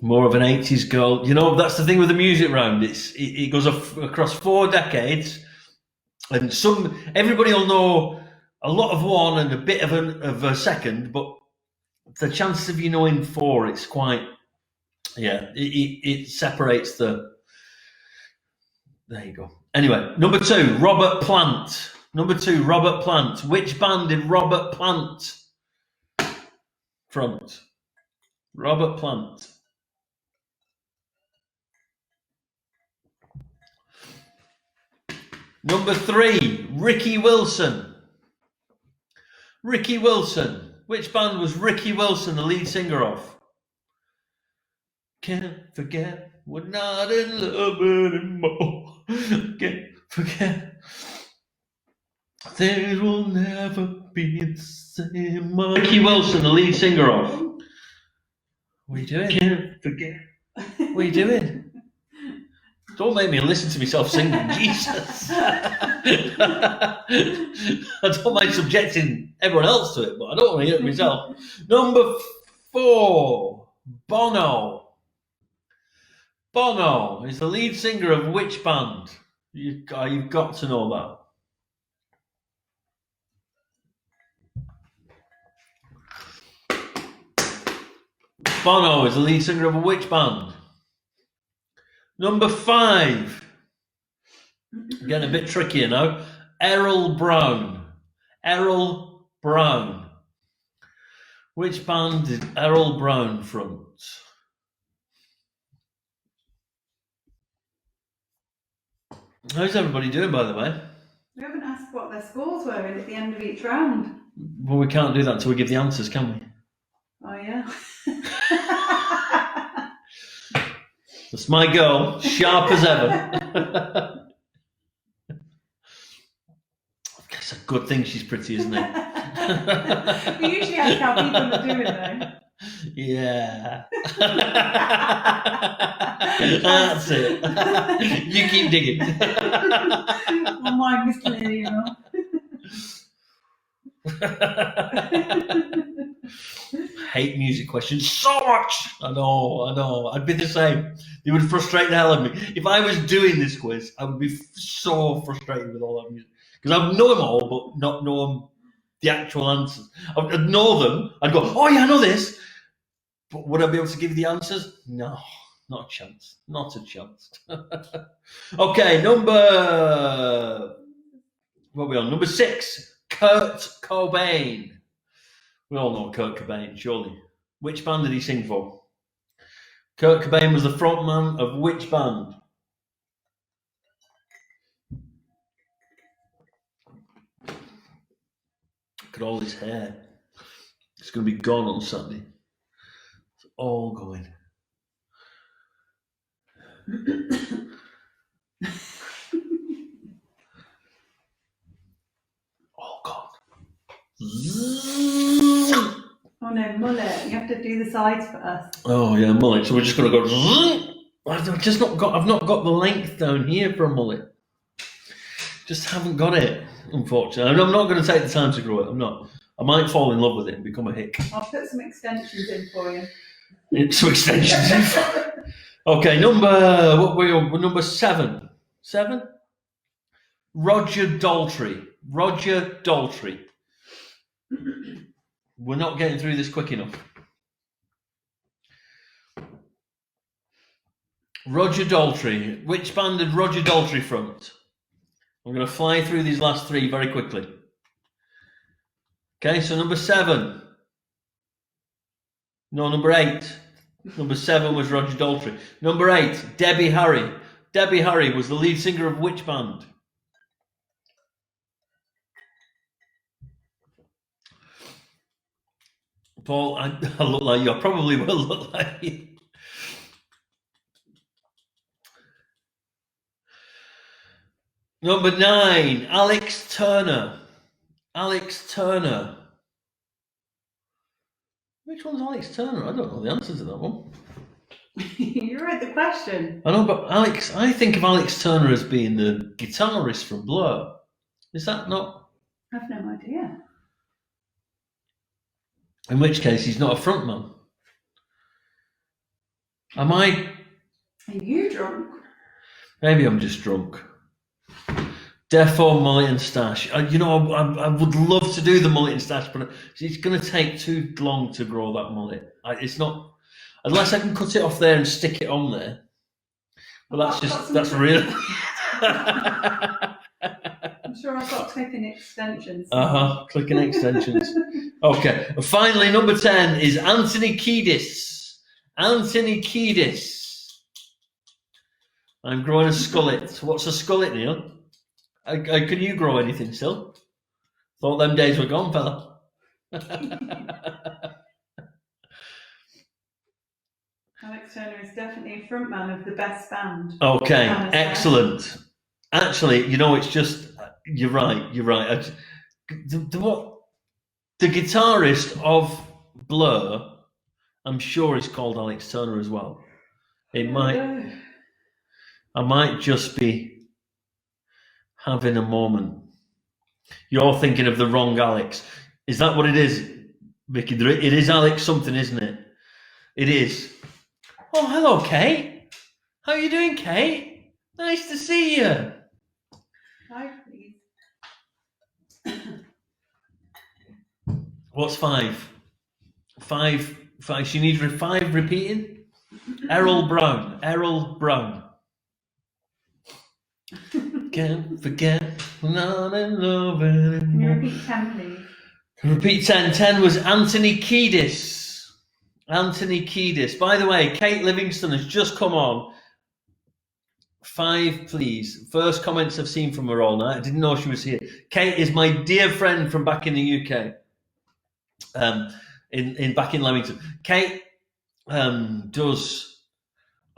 More of an 80s girl. You know, that's the thing with the music round. It goes across 4 decades, and everybody will know a lot of one and a bit of a second, but the chances of you knowing 4, it's quite, it separates the. There you go. Anyway, number 2, Robert Plant. Number 2, Robert Plant. Which band did Robert Plant front? Robert Plant. Number 3, Ricky Wilson. Ricky Wilson. Which band was Ricky Wilson the lead singer of? Can't forget, we're not in love anymore. Can't forget, things will never be the same. Ricky Wilson, the lead singer of. What are you doing? Can't forget. What are you doing? Don't make me listen to myself singing, Jesus. I don't mind subjecting everyone else to it, but I don't want to hear it myself. Number 4, Bono. Bono is the lead singer of which band? You've got to know that. Bono is the lead singer of which band? Number 5. Getting a bit trickier now. Errol Brown. Errol Brown. Which band did Errol Brown front? How's everybody doing, by the way? We haven't asked what their scores were at the end of each round. Well, we can't do that until we give the answers, can we? Oh, yeah. That's my girl, sharp as ever. It's a good thing she's pretty, isn't it? We usually ask how people are doing, though. Yeah. That's it. You keep digging. My mind is clear, you know. Hate music questions so much. I know. I'd be the same. They would frustrate the hell out of me. If I was doing this quiz, I would be so frustrated with all that music. Because I'd know them all, but not know the actual answers. I'd know them. I'd go, oh yeah, I know this. But would I be able to give you the answers? No, not a chance. Not a chance. Okay, what are we on? Number 6, Kurt Cobain. We all know Kurt Cobain, surely. Which band did he sing for? Kurt Cobain was the frontman of which band? Look at all his hair. It's going to be gone on Sunday. It's all going. All gone. Oh no, mullet. You have to do the sides for us. Oh yeah, mullet. So we're just going to go. I've not got the length down here for a mullet. Just haven't got it, unfortunately. I'm not going to take the time to grow it. I'm not. I might fall in love with it and become a hick. I'll put some extensions in for you. Some extensions in. Okay, number 7. 7? Roger Daltrey. Roger Daltrey. We're not getting through this quick enough. Roger Daltrey. Which band did Roger Daltrey front? I'm going to fly through these last 3 very quickly. Okay, so number 7. No, number 8. Number 7 was Roger Daltrey. Number 8, Debbie Harry. Debbie Harry was the lead singer of which band? Paul, I look like you. I probably will look like you. Number 9, Alex Turner. Alex Turner. Which one's Alex Turner? I don't know the answer to that one. You're You read the question. I know, but I think of Alex Turner as being the guitarist from Blur. Is that not? I've no idea. In which case, he's not a frontman. Am I? Are you drunk? Maybe I'm just drunk. Therefore, mullet and stash. I would love to do the mullet and stash, but it's going to take too long to grow that mullet. It's not, unless I can cut it off there and stick it on there. But that's real. I'm sure I've got clicking extensions. Clicking extensions. Okay. And finally, number 10 is Anthony Kiedis. Anthony Kiedis. I'm growing a skullet. What's a skullet, Neil? Can you grow anything still? Thought them days were gone, fella. Alex Turner is definitely a frontman of the best band. Okay, excellent. Actually, it's just, you're right. The guitarist of Blur, I'm sure is called Alex Turner as well. I might just be having a moment. You're thinking of the wrong Alex. Is that what it is, Vicky? It is Alex something, isn't it? It is. Oh, hello, Kate. How are you doing, Kate? Nice to see you. Hi, please. What's 5? 5. She needs 5 repeating. Errol Brown. Can't forget we're not in love anymore. Can you repeat 10, please? Repeat 10. 10 was Anthony Kiedis. Anthony Kiedis. By the way, Kate Livingston has just come on. 5, please. First comments I've seen from her all night. I didn't know she was here. Kate is my dear friend from back in the UK. Back in Leamington. Kate does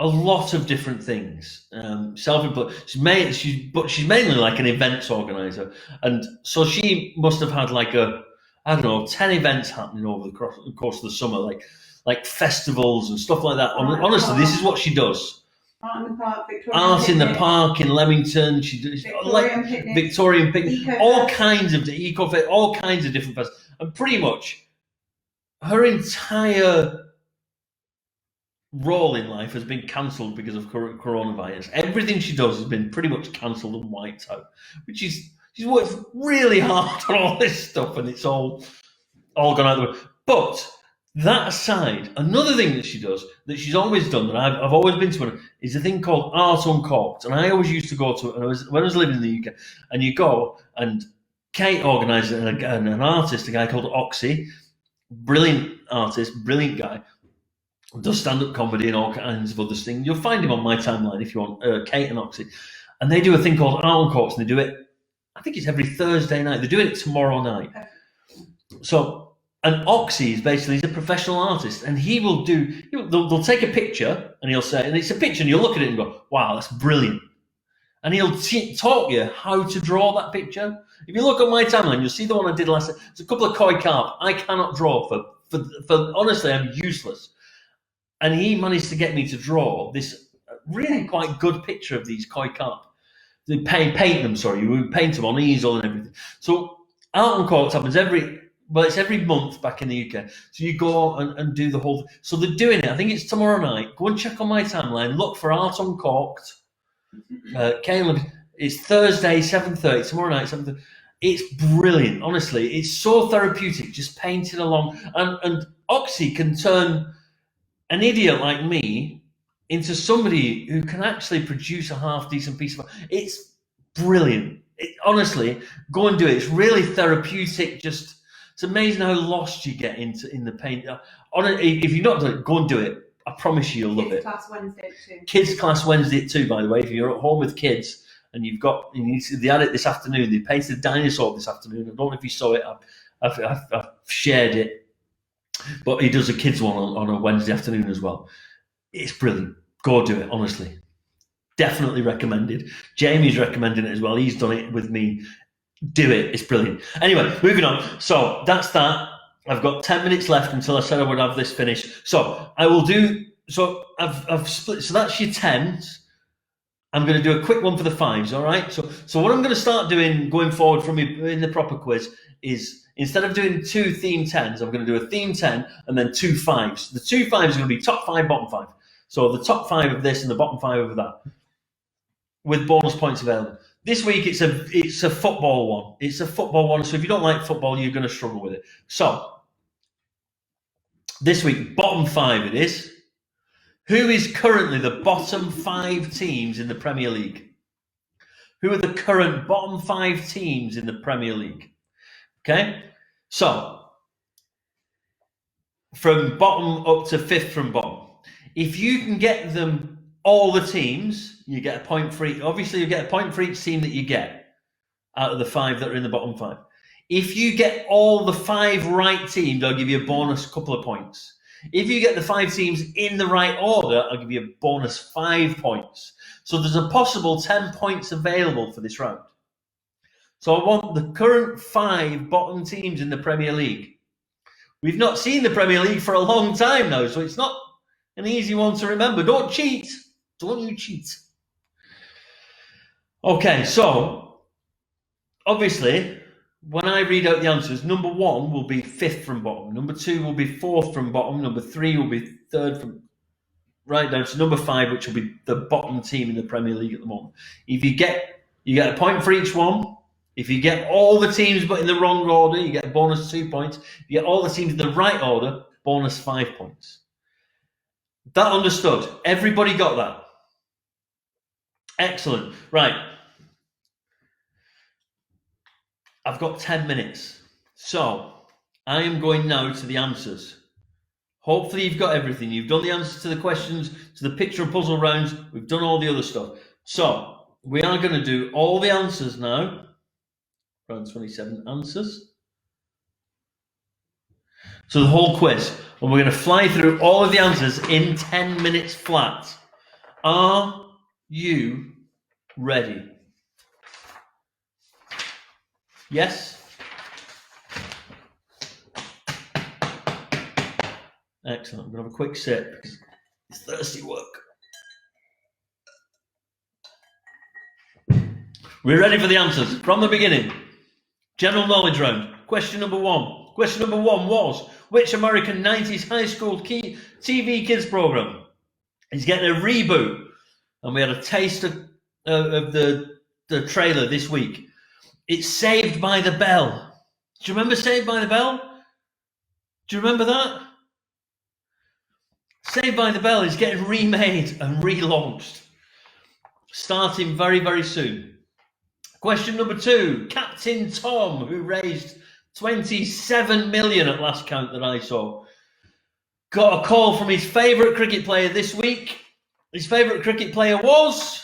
a lot of different things. Self-employed. She's mainly like an events organizer, and so she must have had 10 events happening over the course of the summer, like festivals and stuff like that. Honestly, this is what she does. Art in the Park, in Leamington. She does Victorian picnic, all kinds of different festivals, and pretty much her entire role in life has been cancelled because of coronavirus. Everything she does has been pretty much cancelled and wiped out, which is she's worked really hard on all this stuff, and it's all gone out the way. But that aside, another thing that she does, that she's always done, that I've always been to, is a thing called Art Uncorked. And I always used to go to it when I was living in the UK. And you go, and Kate organised it, and an artist, a guy called Oxy, brilliant artist, brilliant guy, does stand-up comedy and all kinds of other things. You'll find him on my timeline if you want, Kate and Oxy. And they do a thing called Art Uncorked, and they do it, I think it's every Thursday night. They're doing it tomorrow night. So, and Oxy is basically, he's a professional artist, and they'll take a picture, and he'll say, and it's a picture, and you'll look at it and go, wow, that's brilliant. And he'll taught you how to draw that picture. If you look at my timeline, you'll see the one I did last time. It's a couple of koi carp. I cannot draw for honestly, I'm useless. And he managed to get me to draw this really quite good picture of these koi carp. They paint them, we paint them on easel and everything. So Art Uncorked happens every month back in the UK. So you go and do the whole thing. So they're doing it. I think it's tomorrow night. Go and check on my timeline. Look for Art Uncorked. Caleb, it's Thursday, 7:30. Tomorrow night, 7:30. It's brilliant. Honestly, it's so therapeutic. Just painting along, and Oxy can turn an idiot like me into somebody who can actually produce a half decent piece of art. It's brilliant. Honestly, go and do it. It's really therapeutic. It's amazing how lost you get in the paint. If you've not done it, go and do it. I promise you, you'll love it. Class Wednesday too. Kids Class Wednesday too, by the way. If you're at home with kids and they had it this afternoon. They painted a dinosaur this afternoon. I don't know if you saw it. I've shared it. But he does a kids one on a Wednesday afternoon as well. It's brilliant. Go do it, honestly. Definitely recommended. Jamie's recommending it as well. He's done it with me. Do it. It's brilliant. Anyway, moving on. So that's that. I've got 10 minutes left until I said I would have this finished. So I will do So I've split. So that's your tens. I'm going to do a quick one for the fives. All right. So what I'm going to start doing going forward from in the proper quiz is instead of doing 2 theme tens, I'm going to do a theme 10 and then 2 fives. The 2 fives are going to be top 5, bottom 5. So the top 5 of this and the bottom 5 of that, with bonus points available. This week it's a football one. It's a football one. So if you don't like football, you're going to struggle with it. So this week, bottom 5 it is. Who is currently the bottom 5 teams in the Premier League? Who are the current bottom 5 teams in the Premier League? Okay, so from bottom up to 5th from bottom. If you can get them all the teams, you get a point for each. Obviously, you get a point for each team that you get out of the 5 that are in the bottom 5. If you get all the 5 right teams, I'll give you a bonus couple of points. If you get the 5 teams in the right order, I'll give you a bonus 5 points. So there's a possible 10 points available for this round. So I want the current 5 bottom teams in the Premier League. We've not seen the Premier League for a long time now, so it's not an easy one to remember. Don't cheat. Don't you cheat. Okay, so obviously, when I read out the answers, number 1 will be 5th from bottom. Number 2 will be 4th from bottom. Number 3 will be 3rd from right down to number 5, which will be the bottom team in the Premier League at the moment. If you get a point for each one. If you get all the teams but in the wrong order, you get a bonus 2 points. If you get all the teams in the right order, bonus 5 points. That understood? Everybody got that? Excellent. Right. I've got 10 minutes. So I am going now to the answers. Hopefully you've got everything. You've done the answers to the questions, to the picture and puzzle rounds. We've done all the other stuff. So we are going to do all the answers now. Round 27 answers. So the whole quiz. And we're going to fly through all of the answers in 10 minutes flat. Are you ready? Yes? Excellent. I'm going to have a quick sip because it's thirsty work. We're ready for the answers from the beginning. General knowledge round. Question number 1. Question number 1 was, which American 90s high school TV kids program is getting a reboot? And we had a taste of the trailer this week. It's Saved by the Bell. Do you remember Saved by the Bell? Do you remember that? Saved by the Bell is getting remade and relaunched, starting very, very soon. Question number 2, Captain Tom, who raised 27 million at last count that I saw, got a call from his favourite cricket player this week. His favourite cricket player was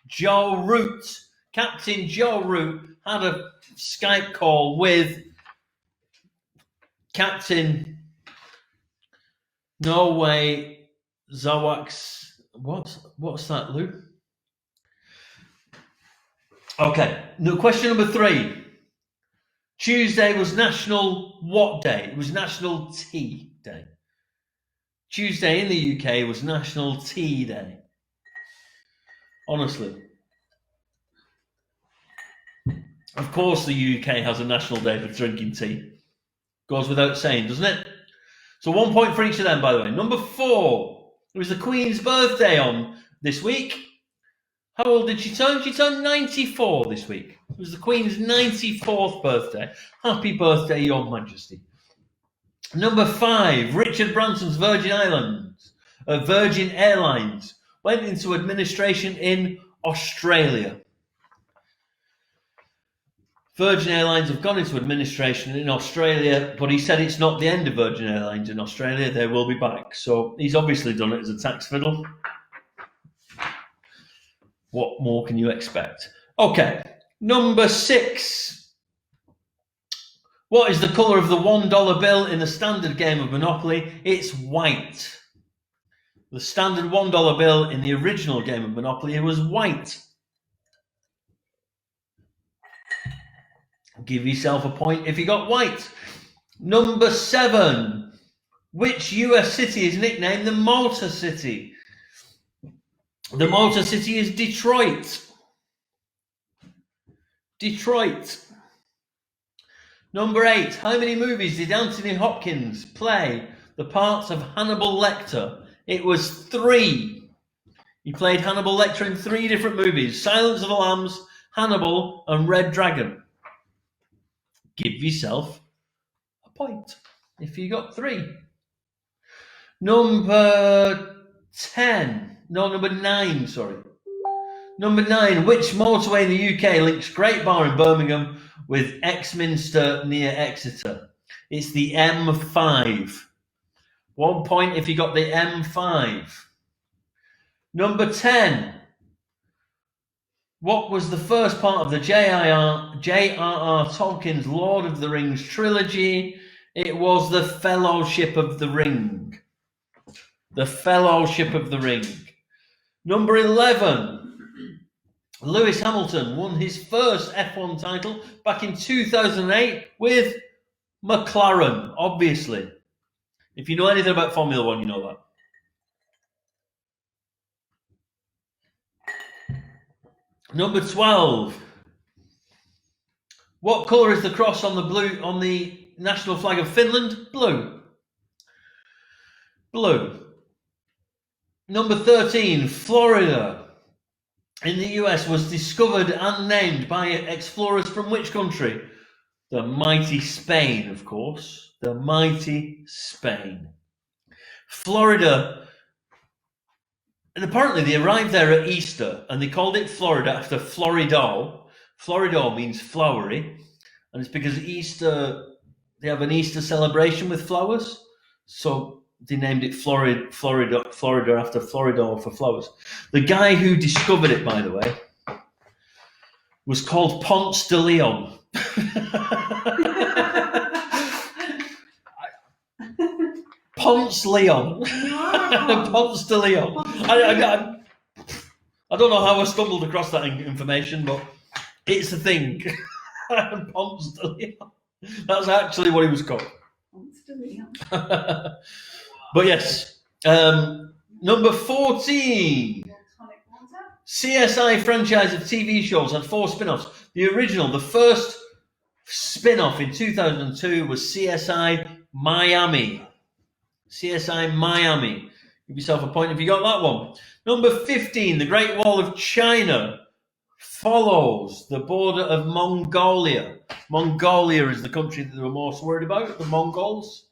Joe Root. Captain Joe Root had a Skype call with Captain Norway Zawaks. What's that, Lou? Okay, no, question number 3. Tuesday was National what day? It was National Tea Day. Tuesday in the UK was National Tea Day. Honestly. Of course the UK has a national day for drinking tea. Goes without saying, doesn't it? So 1 point for each of them, by the way. Number 4, it was the Queen's birthday on this week. How old did she turn? She turned 94 this week. It was the Queen's 94th birthday. Happy birthday, Your Majesty. Number 5, Richard Branson's Virgin Airlines went into administration in Australia. Virgin Airlines have gone into administration in Australia, but he said it's not the end of Virgin Airlines in Australia. They will be back. So he's obviously done it as a tax fiddle. What more can you expect? Okay, number 6. What is the colour of the $1 bill in the standard game of Monopoly? It's white. The standard $1 bill in the original game of Monopoly, it was white. Give yourself a point if you got white. Number 7. Which US city is nicknamed the Motor City? The Motor City is Detroit. Detroit. Number 8. How many movies did Anthony Hopkins play the parts of Hannibal Lecter? It was 3. He played Hannibal Lecter in 3 different movies: Silence of the Lambs, Hannibal, and Red Dragon. Give yourself a point if you got 3. Number 9, sorry. Number 9, which motorway in the UK links Great Bar in Birmingham with Exminster near Exeter? It's the M5. 1 point if you got the M5. Number 10, what was the first part of the J.R.R. Tolkien's Lord of the Rings trilogy? It was the Fellowship of the Ring. The Fellowship of the Ring. Number 11, Lewis Hamilton won his first F1 title back in 2008 with McLaren, obviously. If you know anything about Formula One, you know that. Number 12, what colour is the cross on the national flag of Finland? Blue. Blue. Number 13, Florida in the US was discovered and named by explorers from which country? The mighty Spain, of course. The mighty Spain. Florida, and apparently they arrived there at Easter and they called it Florida after Floridor. Floridor means flowery, and it's because Easter, they have an Easter celebration with flowers, so they named it Florida after Floridor for flowers. The guy who discovered it, by the way, was called Ponce de Leon. Ponce Leon. Ponce de Leon. I don't know how I stumbled across that information, but it's a thing. Ponce de Leon. That's actually what he was called. Ponce de Leon. But yes, number 14. CSI franchise of TV shows had 4 spin-offs. The original, the first spin-off in 2002 was CSI Miami. CSI Miami. Give yourself a point if you got that one. Number 15, the Great Wall of China follows the border of Mongolia. Mongolia is the country that they were most worried about, the Mongols.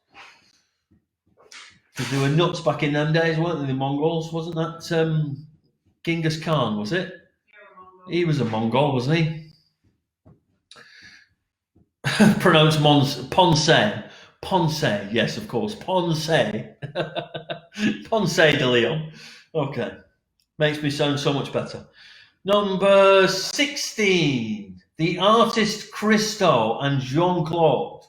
Because they were nuts back in them days, weren't they, the Mongols? Wasn't that Genghis Khan, was it? He was a Mongol, wasn't he? Pronounced Ponce. Ponce, yes, of course. Ponce. Ponce de Leon. Okay. Makes me sound so much better. Number 16. The artist Christo and Jean-Claude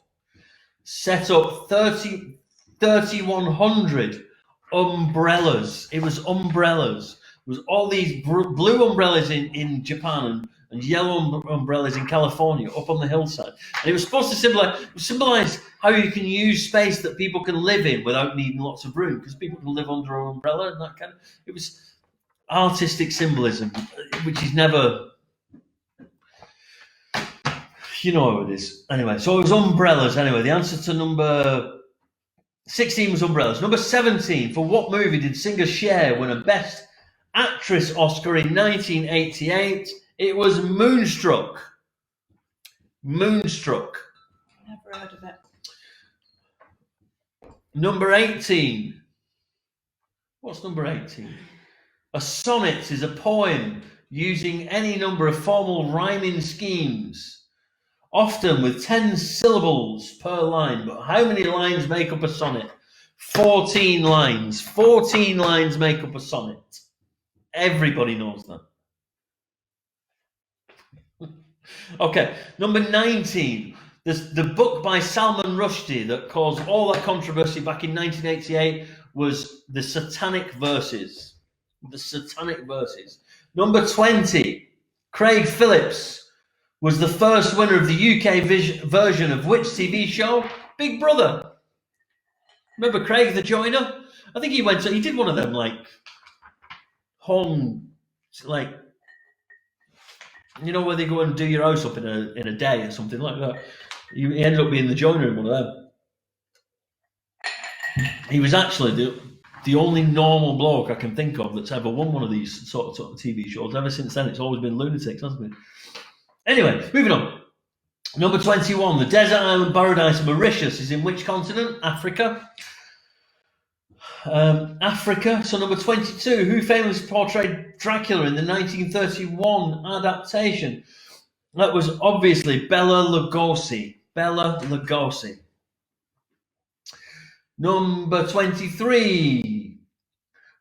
set up 3,100 umbrellas. It was umbrellas. It was all these blue umbrellas in Japan and yellow umbrellas in California up on the hillside. And it was supposed to symbolize how you can use space that people can live in without needing lots of room, because people can live under an umbrella and that kind of. It was artistic symbolism, which is never. You know how it is. Anyway, so it was umbrellas. Anyway, the answer to number 16 was umbrellas. Number 17, for what movie did singer Cher win a Best Actress Oscar in 1988? It was Moonstruck. Moonstruck. Never heard of it. Number 18. What's number 18? A sonnet is a poem using any number of formal rhyming schemes, often with 10 syllables per line. But how many lines make up a sonnet? 14 lines. 14 lines make up a sonnet. Everybody knows that. Okay, number 19. The book by Salman Rushdie that caused all that controversy back in 1988 was The Satanic Verses. The Satanic Verses. Number 20. Craig Phillips was the first winner of the UK version of which TV show? Big Brother. Remember Craig the Joiner? I think he did one of them like home, like, you know, where they go and do your house up in a day or something like that. He ended up being the joiner in one of them. He was actually the only normal bloke I can think of that's ever won one of these sort of TV shows. Ever since then, it's always been lunatics, hasn't it? Anyway, moving on. Number 21, the desert island paradise Mauritius is in which continent? Africa. Africa. So number 22, who famously portrayed Dracula in the 1931 adaptation? That was obviously Bela Lugosi. Bela Lugosi. Number 23,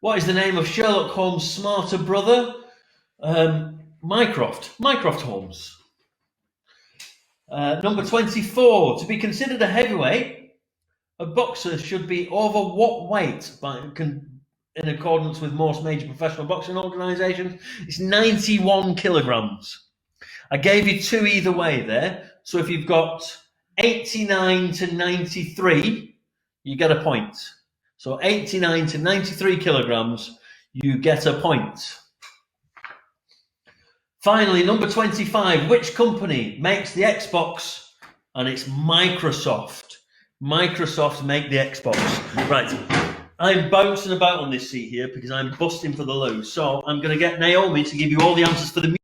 what is the name of Sherlock Holmes' smarter brother? Mycroft Holmes. Number 24, to be considered a heavyweight, a boxer should be over what weight in accordance with most major professional boxing organisations? It's 91 kilograms. I gave you two either way there. So if you've got 89 to 93, you get a point. So 89 to 93 kilograms, you get a point. Finally, number 25, which company makes the Xbox? And it's Microsoft. Microsoft make the Xbox. Right, I'm bouncing about on this seat here because I'm busting for the loo. So I'm going to get Naomi to give you all the answers for the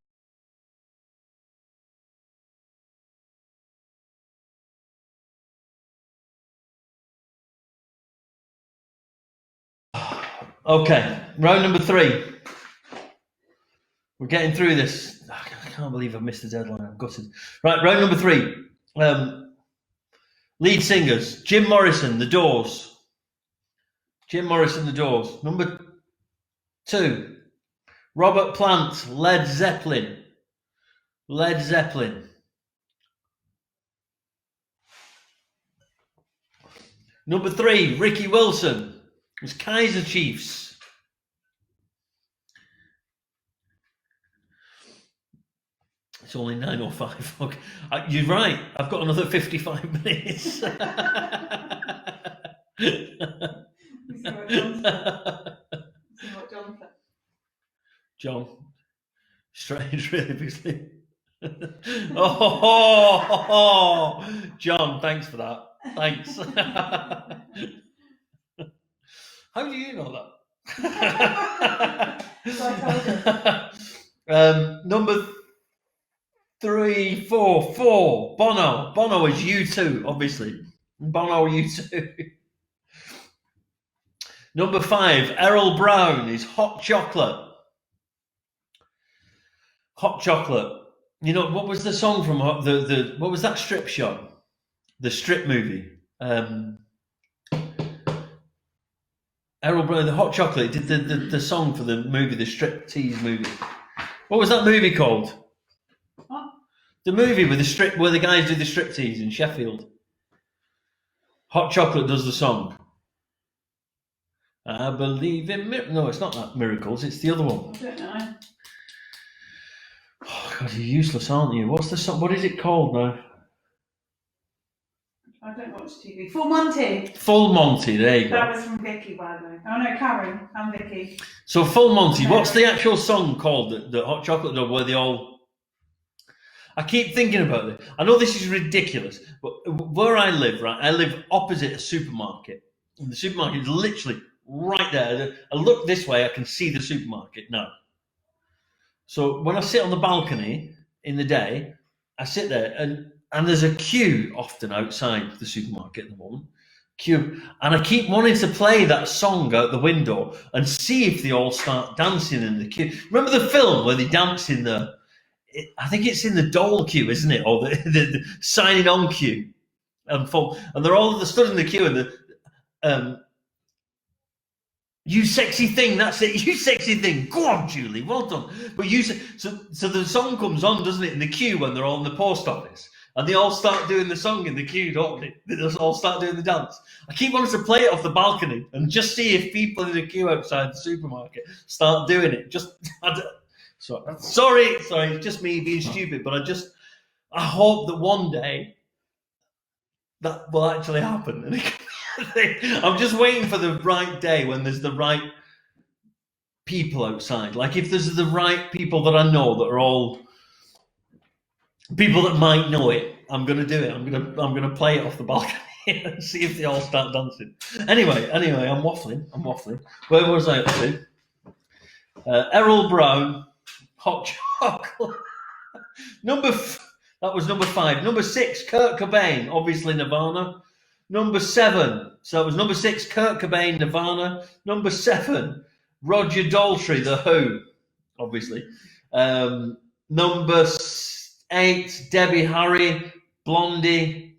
Okay, round number 3. We're getting through this. I can't believe I've missed the deadline. I'm gutted. Right, round number 3. Lead singers, Jim Morrison, The Doors. Jim Morrison, The Doors. Number 2, Robert Plant, Led Zeppelin. Led Zeppelin. Number 3, Ricky Wilson. It's Kaiser Chiefs. It's only 9:05. Okay. You're right. I've got another 55 minutes. John. Strange, really, because John, thanks for that. Thanks. How do you know that? Number 3, 4, Bono. Bono is U2, obviously. Bono U2. Number 5, Errol Brown is Hot Chocolate. Hot Chocolate. You know, what was the song from what was that strip show? The strip movie. Errol Brown, the Hot Chocolate, did the song for the movie, the striptease movie. What was that movie called? What? The movie with where the guys do the striptease in Sheffield. Hot Chocolate does the song. I believe in no, it's not that Miracles. It's the other one. I don't know. Oh God, you're useless, aren't you? What's the song? What is it called now? I don't watch TV. Full Monty. Full Monty. There you go. That was from Vicky, by the way. Oh no, Karen and Vicky. So Full Monty. What's the actual song called? The Hot Chocolate dog, where they all. I keep thinking about it. I know this is ridiculous, but where I live, right? I live opposite a supermarket. And the supermarket is literally right there. I look this way, I can see the supermarket now. So when I sit on the balcony in the day, I sit there and there's a queue often outside the supermarket at the moment. And I keep wanting to play that song out the window and see if they all start dancing in the queue. Remember the film where they dance in I think it's in the dole queue, isn't it? Or the signing on queue. And they're all stood in the queue and you sexy thing, that's it. You sexy thing. Go on, Julie. Well done. But so the song comes on, doesn't it, in the queue when they're all in the post office. And they all start doing the song in the queue, don't they? They just all start doing the dance. I keep wanting to play it off the balcony and just see if people in the queue outside the supermarket start doing it. Sorry, it's just me being stupid, but I hope that one day that will actually happen. And I'm just waiting for the right day when there's the right people outside. Like if there's the right people that I know that are all people that might know it, I'm gonna do it. I'm gonna play it off the balcony and see if they all start dancing. Anyway, I'm waffling. Where was I up to? Errol Brown, hot chocolate. That was number 5. Number 6, Kurt Cobain, obviously Nirvana. Number 7, so it was number 6, Kurt Cobain, Nirvana. Number 7, Roger Daltrey, The Who, obviously. Number 8, Debbie Harry, Blondie.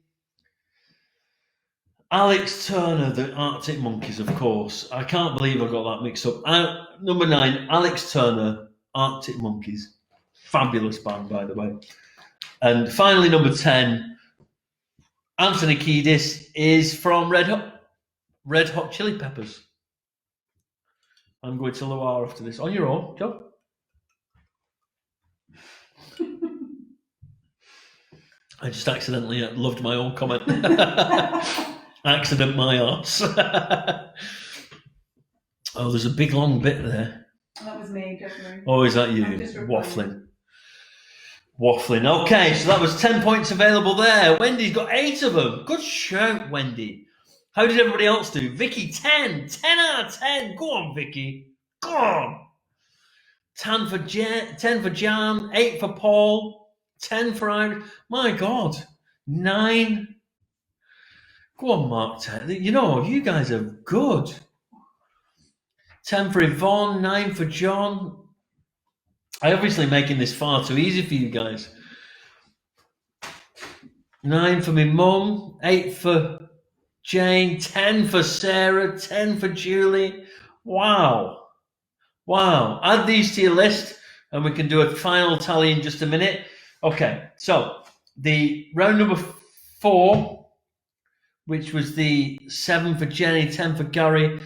Alex Turner, the Arctic Monkeys, of course. I can't believe I got that mixed up. Number 9, Alex Turner, Arctic Monkeys. Fabulous band, by the way. And finally, number 10, Anthony Kiedis is from Red Hot Chili Peppers. I'm going to Loire after this. On your own, Joe. I just accidentally loved my own comment. Accident my arse. Oh, there's a big long bit there. That was me, don't worry. Oh, is that you? Waffling. Okay, so that was 10 points available there. Wendy's got 8 of them. Good shout, Wendy. How did everybody else do? Vicky, 10. 10 out of 10. Go on, Vicky. Go on. 10 for Jan, 8 for Paul, 10 for Aaron. My God. 9. Go on, Mark. 10. You know, you guys are good. 10 for Yvonne, 9 for John. I'm obviously making this far too easy for you guys. 9 for my mum, 8 for Jane, 10 for Sarah, 10 for Julie. Wow. Add these to your list and we can do a final tally in just a minute. Okay, so the round number 4, which was the 7 for Jenny, 10 for Gary,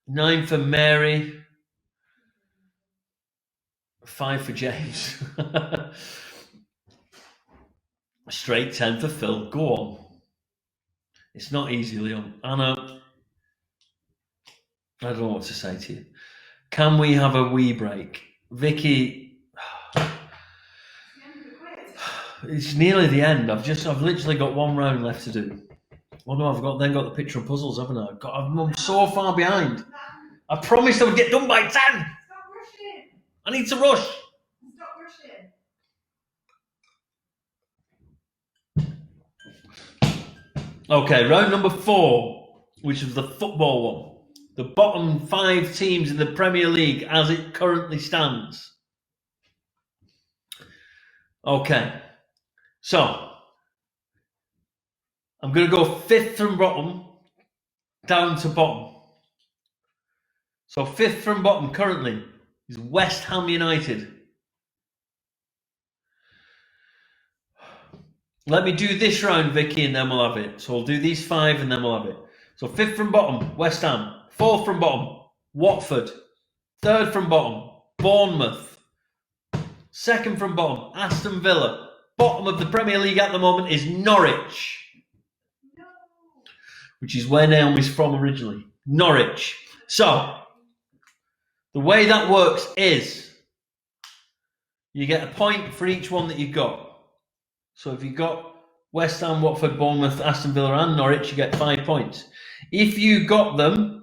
9 for Mary, 5 for James. Straight 10 for Phil. Go on. It's not easy, Leon. Anna, I don't know what to say to you. Can we have a wee break? Vicky, it's nearly the end. I've literally got one round left to do. Well, no, I've got the picture of puzzles, haven't I? I'm so far behind. I promised I would get done by 10. Stop rushing. I need to rush. Stop rushing. Okay, round number 4, which is the football one. The bottom 5 teams in the Premier League as it currently stands. Okay, so I'm going to go 5th from bottom down to bottom. So 5th from bottom currently is West Ham United. Let me do this round, Vicky, and then we'll have it. So we'll do these 5 and then we'll have it. So 5th from bottom, West Ham. 4th from bottom, Watford. 3rd from bottom, Bournemouth. 2nd from bottom, Aston Villa. Bottom of the Premier League at the moment is Norwich. No. Which is where Naomi's from originally. Norwich. So, the way that works is you get a point for each one that you've got. So if you've got West Ham, Watford, Bournemouth, Aston Villa and Norwich, you get 5 points. If you got them,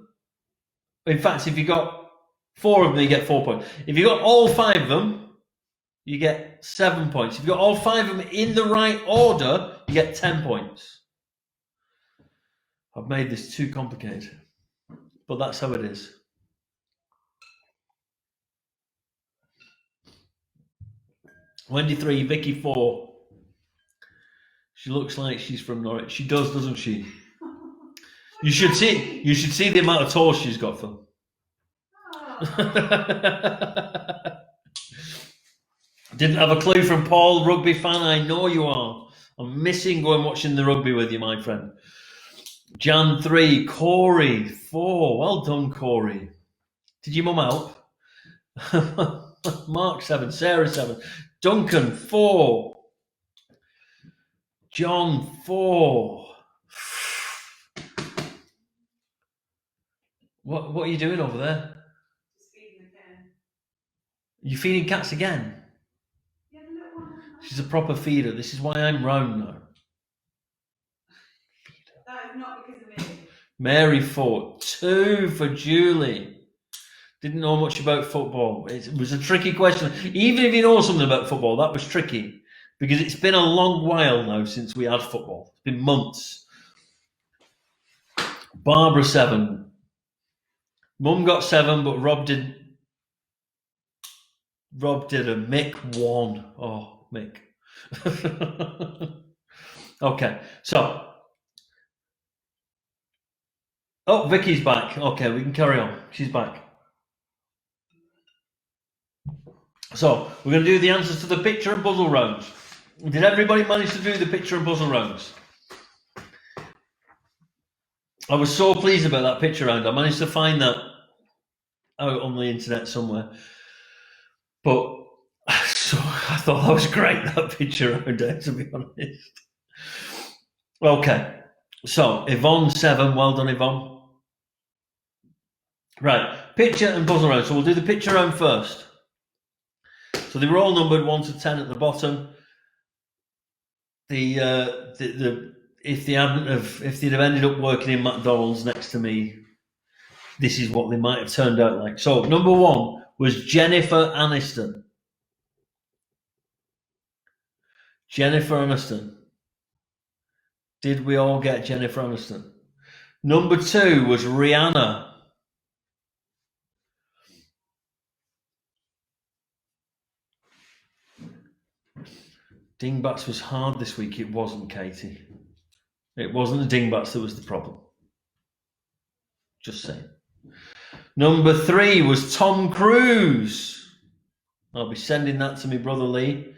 in fact, if you got 4 of them, you get 4 points. If you got all 5 of them, you get 7 points. If you got all 5 of them in the right order, you get 10 points. I've made this too complicated, but that's how it is. Wendy 3, Vicky 4. She looks like she's from Norwich. She does, doesn't she? You should see the amount of toes she's got, Phil. Didn't have a clue from Paul, rugby fan. I know you are. I'm missing going watching the rugby with you, my friend. Jan 3, Corey 4. Well done, Corey. Did your mum help? Mark 7, Sarah 7, Duncan 4, John 4. What are you doing over there? Just feeding the kitten. You feeding cats again? Yeah, the little one. She's a proper feeder. This is why I'm round now. That is not because of me. Mary Fort, 2 for Julie. Didn't know much about football. It was a tricky question. Even if you know something about football, that was tricky. Because it's been a long while now since we had football. It's been months. Barbara, 7. Mum got 7, but Rob did a Mick 1. Oh, Mick. Okay, so. Oh, Vicky's back. Okay, we can carry on. She's back. So, we're going to do the answers to the picture and puzzle rounds. Did everybody manage to do the picture and puzzle rounds? I was so pleased about that picture round. I managed to find that out on the internet somewhere. But so I thought that was great, that picture round there, to be honest. Okay, so Yvonne, 7. Well done, Yvonne. Right, picture and puzzle round. So we'll do the picture round first. So they were all numbered 1 to 10 at the bottom. If they'd have ended up working in McDonald's next to me, this is what they might have turned out like. So number 1 was Jennifer Aniston. Jennifer Aniston. Did we all get Jennifer Aniston? Number 2 was Rihanna. Dingbats was hard this week. It wasn't, Katie. It wasn't the Dingbats that was the problem. Just saying. Number 3 was Tom Cruise. I'll be sending that to my brother Lee.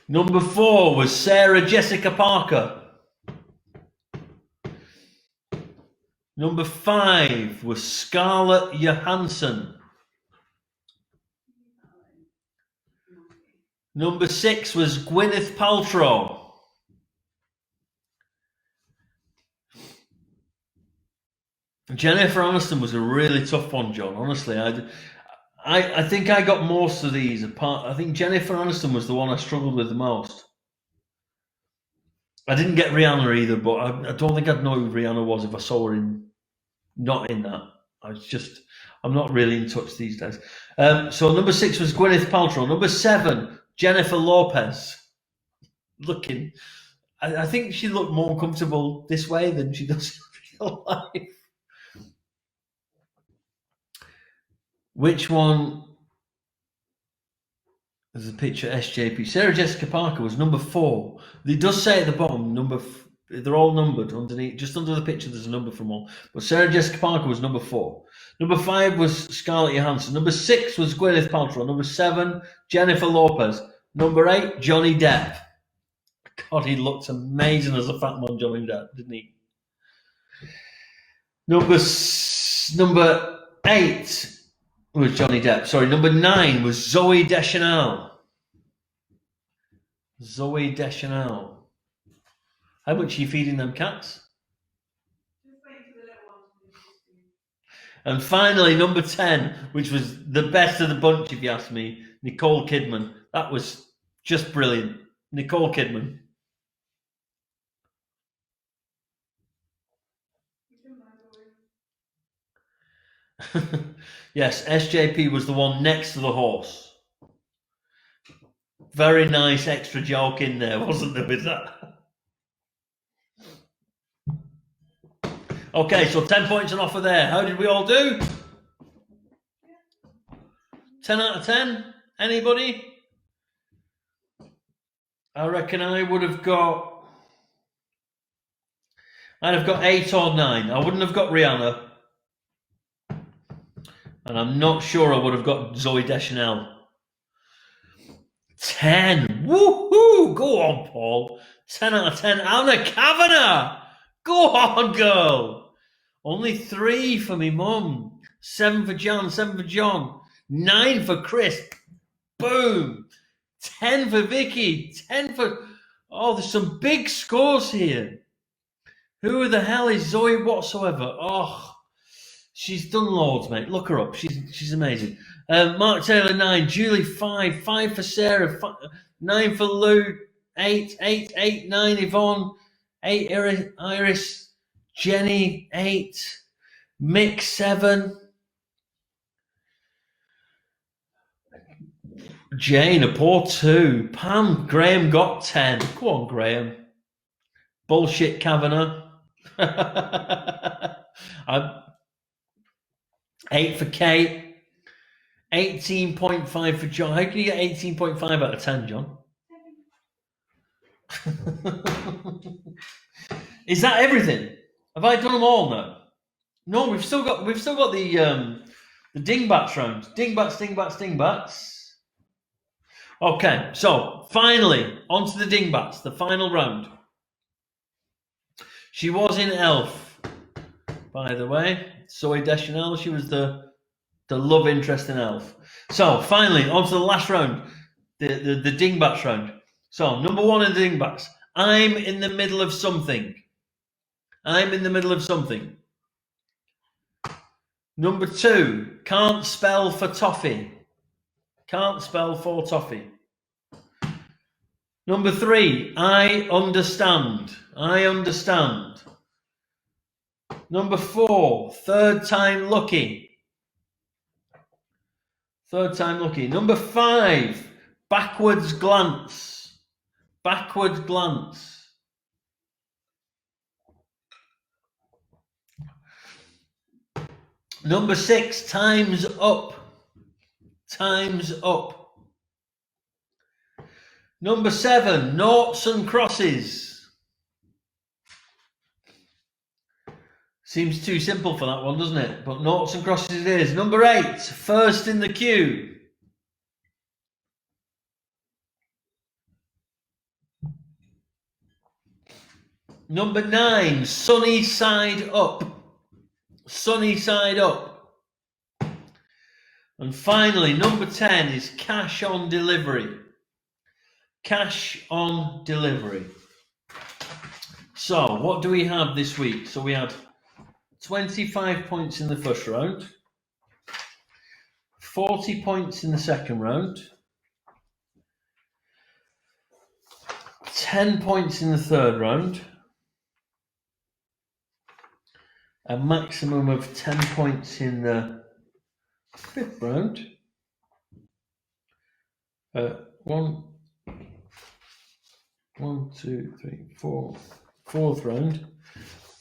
Number 4 was Sarah Jessica Parker. Number 5 was Scarlett Johansson. Number 6 was Gwyneth Paltrow. Jennifer Aniston was a really tough one, John. Honestly, I think I got most of these apart. I think Jennifer Aniston was the one I struggled with the most. I didn't get Rihanna either, but I don't think I'd know who Rihanna was if I saw her not in that. I'm not really in touch these days. So number 6 was Gwyneth Paltrow. Number 7, Jennifer Lopez. I think she looked more comfortable this way than she does in real life. Which one is the picture? SJP. Sarah Jessica Parker was number 4. It does say at the bottom, they're all numbered underneath. Just under the picture, there's a number from all. But Sarah Jessica Parker was number 4. Number 5 was Scarlett Johansson. Number 6 was Gwyneth Paltrow. Number 7, Jennifer Lopez. Number 8, Johnny Depp. God, he looked amazing as a fat man, Johnny Depp, didn't he? Number 8 was Johnny Depp. Sorry, number 9 was Zooey Deschanel. Zooey Deschanel. How much are you feeding them cats? Just wait for the little one to finish. And finally, number 10, which was the best of the bunch, if you ask me, Nicole Kidman. That was just brilliant. Nicole Kidman. Yes, SJP was the one next to the horse. Very nice extra joke in there, wasn't there, with that? Okay, so 10 points and offer there. How did we all do? 10 out of 10? Anybody? I reckon I'd have got 8 or 9. I wouldn't have got Rihanna. And I'm not sure I would have got Zooey Deschanel. 10. Woohoo! Go on, Paul. 10 out of 10. Anna Kavanagh. Go on, girl. Only 3 for me mum. 7 for John. 7 for John. 9 for Chris. Boom. 10 for Vicky. 10 for... Oh, there's some big scores here. Who the hell is Zoe whatsoever? Oh, she's done loads, mate. Look her up. She's amazing. Mark Taylor 9, Julie 5, 5 for Sarah, 9 for Lou, 8, 8, 8, 9 Yvonne, 8 Iris, Jenny 8, Mick 7, Jane a poor 2, Pam, Graham got 10. Go on, Graham. Bullshit Kavanagh. 8 for Kate. 18.5 for John. How can you get 18.5 out of 10, John? Is that everything? Have I done them all now? No, we've still got the dingbats round. Dingbats. Okay, so finally onto the dingbats, the final round. She was in Elf, by the way. Zoe Deschanel, she was the love interest in Elf. So finally, on to the last round, the dingbats round. So number 1 in the dingbats, I'm in the middle of something. Number 2, can't spell for toffee. Number 3, I understand. Number 4, third time lucky. Number 5, backwards glance. Number 6, time's up. Number 7, noughts and crosses. Seems too simple for that one, doesn't it? But noughts and crosses it is. Number 8, first in the queue. Number 9, sunny side up. And finally, number 10 is cash on delivery. So, what do we have this week? So we had 25 points in the first round, 40 points in the second round, 10 points in the third round, a maximum of 10 points in the fifth round, fourth round.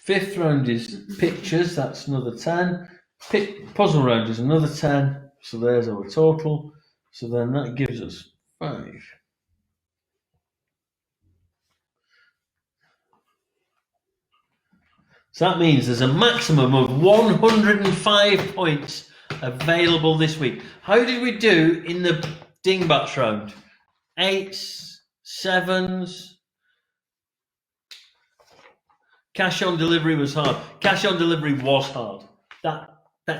Fifth round is pictures, that's another 10. Puzzle round is another 10, so there's our total. So then that gives us 5. So that means there's a maximum of 105 points available this week. How did we do in the dingbats round? 8s, 7s. Cash on delivery was hard. That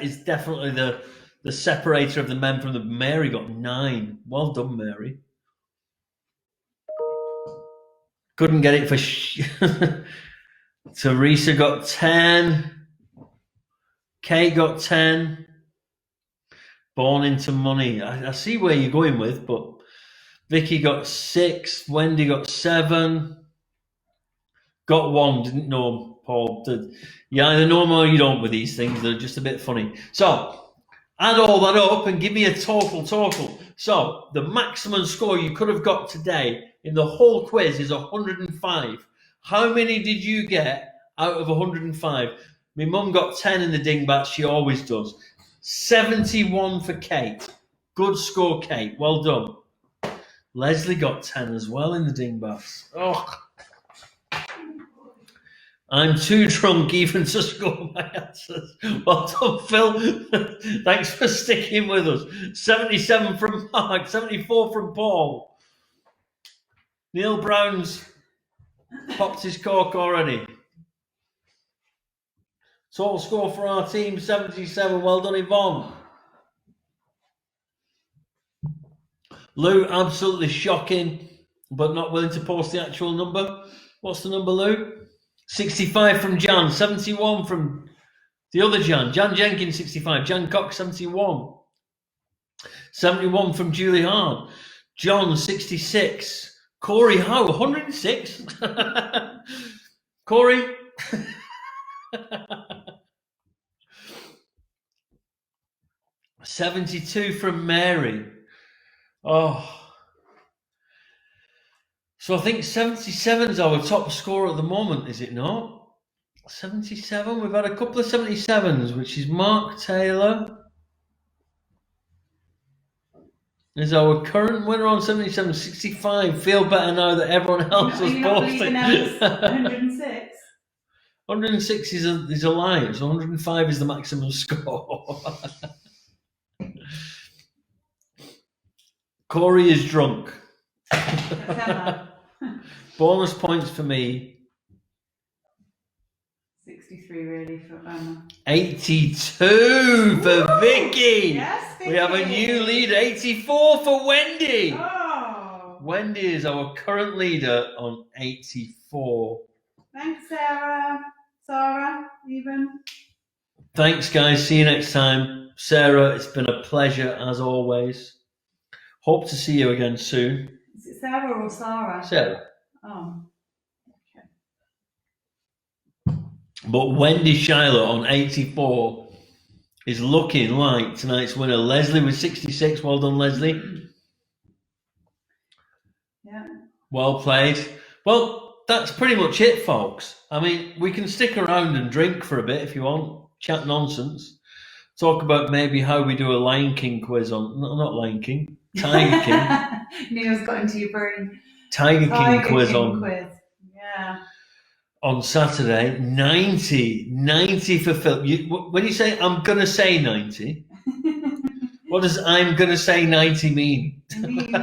is definitely the separator of the men from the. Mary got 9. Well done, Mary. Couldn't get it for. Teresa got 10. Kate got 10. Born into money. I see where you're going with, but Vicky got 6. Wendy got 7. Got 1, didn't know, Paul. You either know them or you don't with these things. They're just a bit funny. So, add all that up and give me a total. So, the maximum score you could have got today in the whole quiz is 105. How many did you get out of 105? My mum got 10 in the dingbats. She always does. 71 for Kate. Good score, Kate. Well done. Leslie got 10 as well in the dingbats. Oh. I'm too drunk even to score my answers. Well done, Phil. Thanks for sticking with us. 77 from Mark, 74 from Paul. Neil Brown's popped his cork already. Total score for our team, 77. Well done, Yvonne. Lou, absolutely shocking, but not willing to post the actual number. What's the number, Lou? 65 from Jan, 71 from the other Jan Jenkins, 65, Jan Cox, 71, 71 from Julie Hart, John, 66, Corey Howe, 106, Corey. 72 from Mary. Oh. So I think 77 is our top score at the moment, is it not? 77. We've had a couple of 77s, which is Mark Taylor is our current winner on 77. 65. Feel better now that everyone else has posted. 106. 106 is a lie. So 105 is the maximum score. Corey is drunk. Bonus points for me. 63 really for Emma. 82 for Vicky. Yes, Vicky. We have a new leader. 84 for Wendy. Oh. Wendy is our current leader on 84. Thanks, Sarah. Sarah, even. Thanks, guys. See you next time. Sarah, it's been a pleasure as always. Hope to see you again soon. Is it Sarah or Sarah? Sarah. Oh. But Wendy Shiloh on 84 is looking like tonight's winner. Leslie with 66. Well done, Leslie. Yeah. Well played. Well, that's pretty much it, folks. I mean, we can stick around and drink for a bit if you want. Chat nonsense. Talk about maybe how we do a Lion King quiz on... No, not Lion King. Tiger King. Neil's got into your brain. Tiger King quiz on... Quiz. Yeah. On Saturday, 90 for Phil. When you say I'm gonna say 90, what does I'm gonna say 90 mean? It means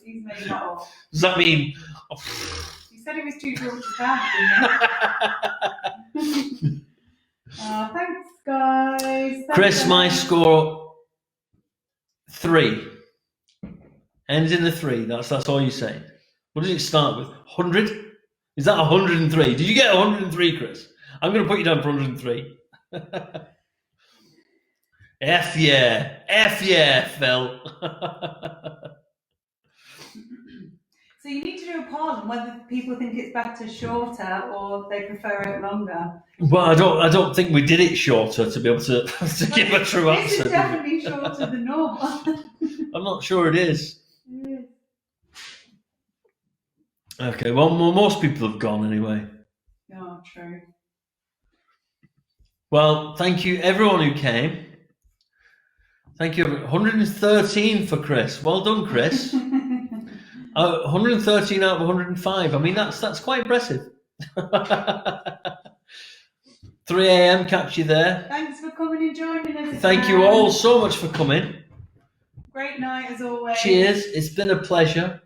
he's made that up. Does that mean? You said it was too short to count, didn't you? Oh, thanks, guys. Thanks, Chris, my score 3 ends in the 3. That's all you say. What does it start with? 100. Is that 103? Did you get 103, Chris? I'm going to put you down for 103. F yeah, Phil. So you need to do a poll on whether people think it's better shorter or they prefer it longer. Well, I don't think we did it shorter to be able to give a true answer. This is definitely shorter than normal. I'm not sure it is. Okay, well, most people have gone anyway. Oh, true. Well, thank you everyone who came. Thank you. 113 for Chris. Well done, Chris. 113 out of 105. I mean, that's quite impressive. 3 a.m. catch you there. Thanks for coming and joining us. Thank you all so much for coming. Great night as always. Cheers. It's been a pleasure.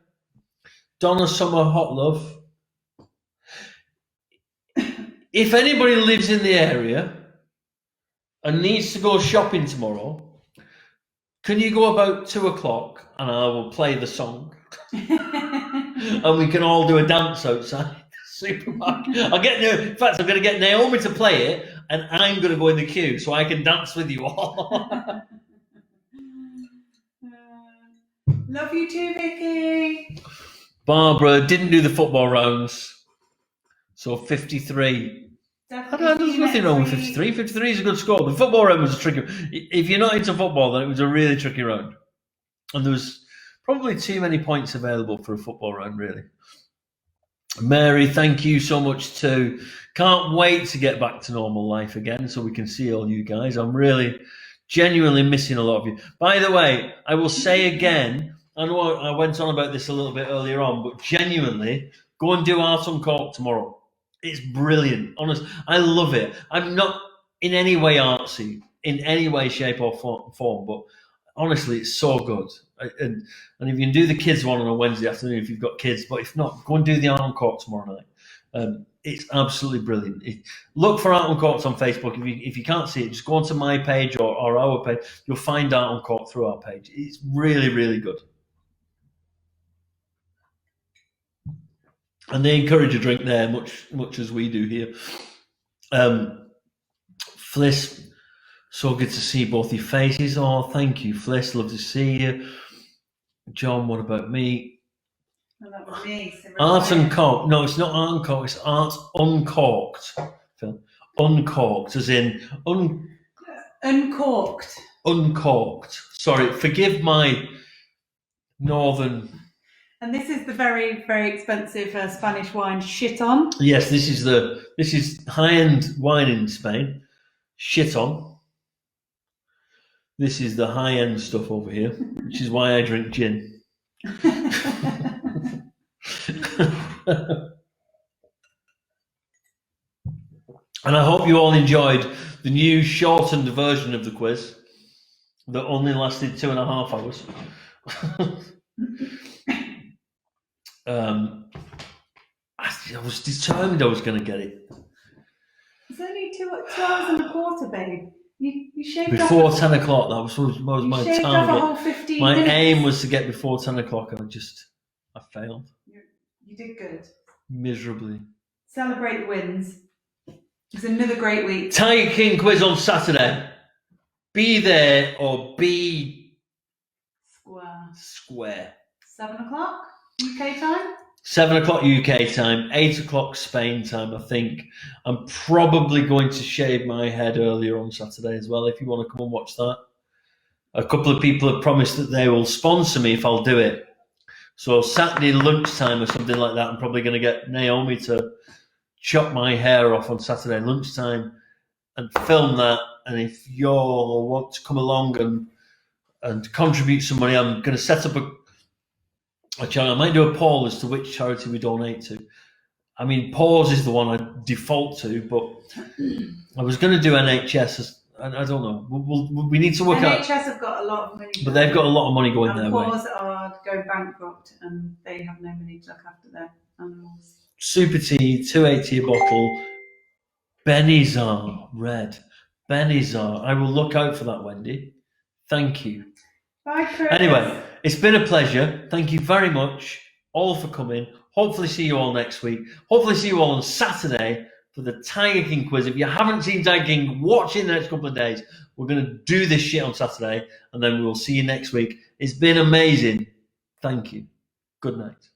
Donna Summer, hot love. If anybody lives in the area and needs to go shopping tomorrow, can you go about 2 o'clock and I will play the song and we can all do a dance outside the supermarket. In fact, I'm going to get Naomi to play it and I'm going to go in the queue so I can dance with you all. Love you too, Vicky. Barbara didn't do the football rounds, so 53. There's nothing wrong with 53. 53 is a good score. The football round was a tricky. If you're not into football, then it was a really tricky round. And there was probably too many points available for a football round, really. Mary, thank you so much too. Can't wait to get back to normal life again so we can see all you guys. I'm really genuinely missing a lot of you. By the way, I will say again, I know I went on about this a little bit earlier on, but genuinely, go and do Art on Cork tomorrow. It's brilliant. Honest, I love it. I'm not in any way artsy, in any way, shape or form, but honestly, it's so good. And if you can do the kids one on a Wednesday afternoon, if you've got kids, but if not, go and do the Art on Cork tomorrow night. It's absolutely brilliant. Look for Art on Cork on Facebook. If you can't see it, just go onto my page or our page. You'll find Art on Cork through our page. It's really, really good. And they encourage a drink there much as we do here. Fliss, so good to see both your faces. Oh, thank you, Fliss. Love to see you. John, what about me? Well, that was me. Art Uncorked. No, it's not Art Uncorked. It's Art Uncorked. Phil. Uncorked, as in uncorked. Uncorked. Sorry, forgive my northern. And this is the very, very expensive Spanish wine, Chiton. Yes, this is high-end wine in Spain. Chiton. This is the high-end stuff over here, which is why I drink gin. And I hope you all enjoyed the new shortened version of the quiz that only lasted 2.5 hours. I was determined I was going to get it. It's only 2 hours and a quarter, babe. You shaved before off 10 o'clock. That was my shaved off a target. whole 15 My minutes. aim was to get before 10 o'clock, and I failed You did good. miserably. Celebrate the wins. It's another great week. Tiger King quiz on Saturday. Be there or be square. 7 o'clock UK time? 7 o'clock UK time, 8 o'clock Spain time, I think. I'm probably going to shave my head earlier on Saturday as well, if you want to come and watch that. A couple of people have promised that they will sponsor me if I'll do it. So Saturday lunchtime or something like that, I'm probably going to get Naomi to chop my hair off on Saturday lunchtime and film that. And if you all want to come along and contribute some money, I'm going to set up a channel. I might do a poll as to which charity we donate to. I mean, Pause is the one I default to, but I was going to do NHS. I don't know. We need to work out. NHS have got a lot of money. But they've got a lot of money going their way. Pause are going bankrupt and they have no money to look after their animals. Super tea, 280 a bottle. Benizar, red. Benizar. I will look out for that, Wendy. Thank you. Bye, Chris. Anyway, it's been a pleasure. Thank you very much all for coming. Hopefully see you all next week. Hopefully see you all on Saturday for the Tiger King quiz. If you haven't seen Tiger King, watch it in the next couple of days. We're going to do this shit on Saturday, and then we'll see you next week. It's been amazing. Thank you. Good night.